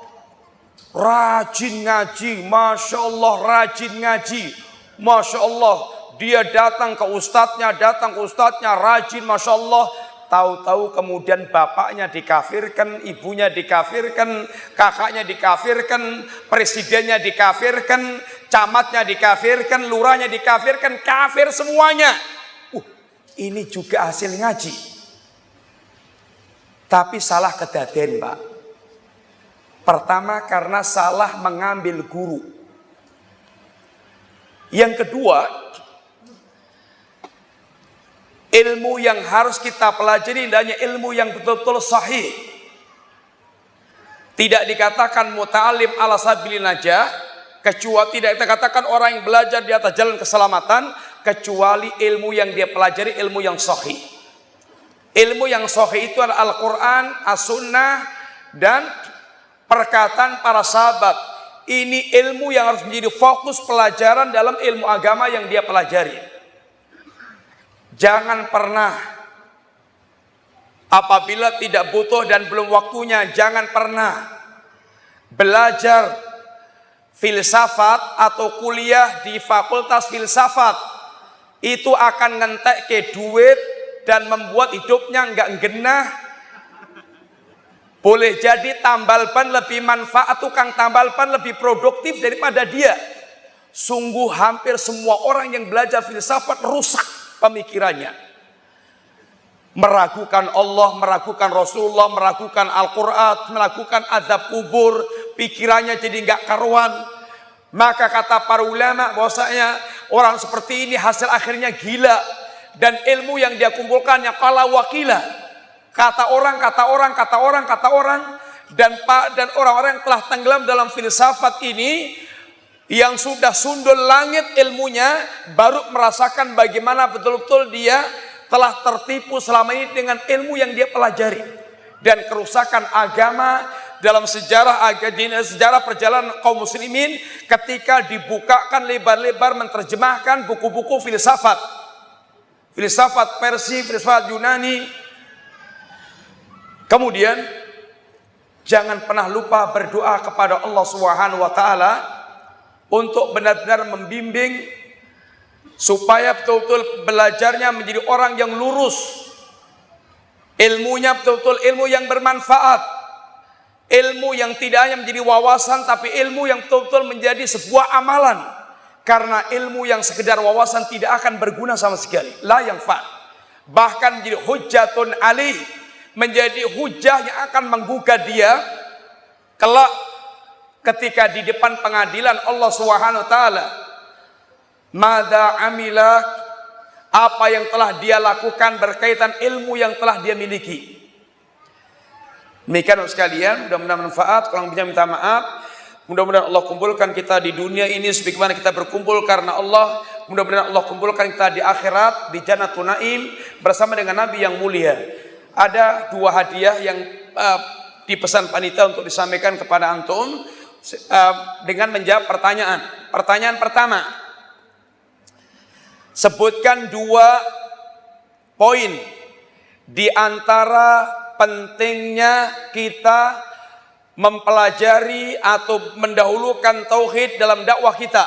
S1: rajin ngaji, Masya Allah rajin ngaji, Masya Allah dia datang ke ustadznya, rajin, Masya Allah. Tahu-tahu kemudian bapaknya dikafirkan, ibunya dikafirkan, kakaknya dikafirkan, presidennya dikafirkan, camatnya dikafirkan, lurahnya dikafirkan, kafir semuanya. Ini juga hasil ngaji, tapi salah kedaden Pak. Pertama karena salah mengambil guru. Yang kedua, ilmu yang harus kita pelajari hanya ilmu yang betul-betul sahih. Tidak dikatakan muta'alim ala sabilin najah, kecuali tidak kita katakan orang yang belajar di atas jalan keselamatan, kecuali ilmu yang dia pelajari ilmu yang sahih. Ilmu yang sahih itu adalah Al-Quran, As-Sunnah, dan perkataan para sahabat. Ini ilmu yang harus menjadi fokus pelajaran dalam ilmu agama yang dia pelajari. Jangan pernah apabila tidak butuh dan belum waktunya, jangan pernah belajar filsafat atau kuliah di fakultas filsafat. Itu akan ngentek ke duit dan membuat hidupnya enggak genah. Boleh jadi tambal ban lebih manfaat, tukang tambal ban lebih produktif daripada dia. Sungguh hampir semua orang yang belajar filsafat rusak pemikirannya. Meragukan Allah, meragukan Rasulullah, meragukan Al-Quran, meragukan azab kubur, pikirannya jadi enggak karuan. Maka kata para ulama bahwasanya orang seperti ini hasil akhirnya gila, dan ilmu yang dia kumpulkannya qala wakila. Kata orang, dan orang-orang yang telah tenggelam dalam filsafat ini, yang sudah sundul langit ilmunya, baru merasakan bagaimana betul-betul dia telah tertipu selama ini dengan ilmu yang dia pelajari. Dan kerusakan agama dalam sejarah perjalanan kaum muslimin ketika dibukakan lebar-lebar menerjemahkan buku-buku filsafat Persia, filsafat Yunani. Kemudian jangan pernah lupa berdoa kepada Allah Subhanahu wa taala untuk benar-benar membimbing supaya betul-betul belajarnya menjadi orang yang lurus. Ilmunya betul-betul ilmu yang bermanfaat, ilmu yang tidak hanya menjadi wawasan, tapi ilmu yang betul-betul menjadi sebuah amalan. Karena ilmu yang sekedar wawasan tidak akan berguna sama sekali, la yanfa. Bahkan menjadi hujjatun alih, menjadi hujah yang akan menggugah dia kelak ketika di depan pengadilan Allah Subhanahu wa taala. Madza amila, apa yang telah dia lakukan berkaitan ilmu yang telah dia miliki. Demikian sekalian, mudah-mudahan manfaat. Kalau bisa minta maaf. Mudah-mudahan Allah kumpulkan kita di dunia ini sebagaimana kita berkumpul karena Allah. Mudah-mudahan Allah kumpulkan kita di akhirat, di Jannatul Naim bersama dengan Nabi yang mulia. Ada 2 hadiah yang dipesan panitia untuk disampaikan kepada antum dengan menjawab pertanyaan. Pertanyaan pertama, sebutkan 2 poin di antara pentingnya kita mempelajari atau mendahulukan tauhid dalam dakwah kita.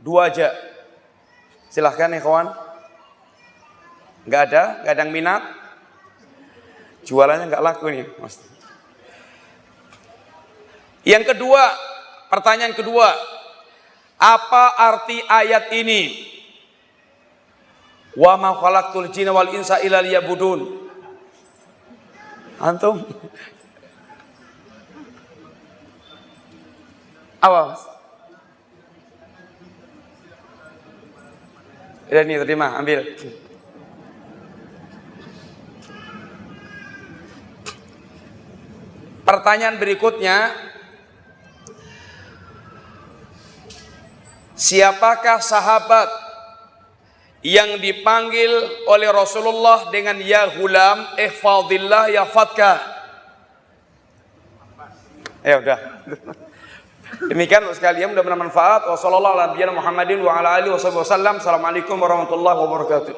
S1: 2 aja. Silahkan ya kawan. Nggak ada yang minat. Jualannya nggak laku nih, Mas. Yang kedua, pertanyaan kedua, apa arti ayat ini? Wa ma khalaqtul jinna wal insa illa liya'budun. Antum? Apa? Ya ini terima, ambil. Pertanyaan berikutnya, siapakah sahabat yang dipanggil oleh Rasulullah dengan ya gulam ihfadillah yahfadka? Ya udah. Demikian sekalian, mudah-mudahan manfaat. Wassalamualaikum warahmatullahi wabarakatuh.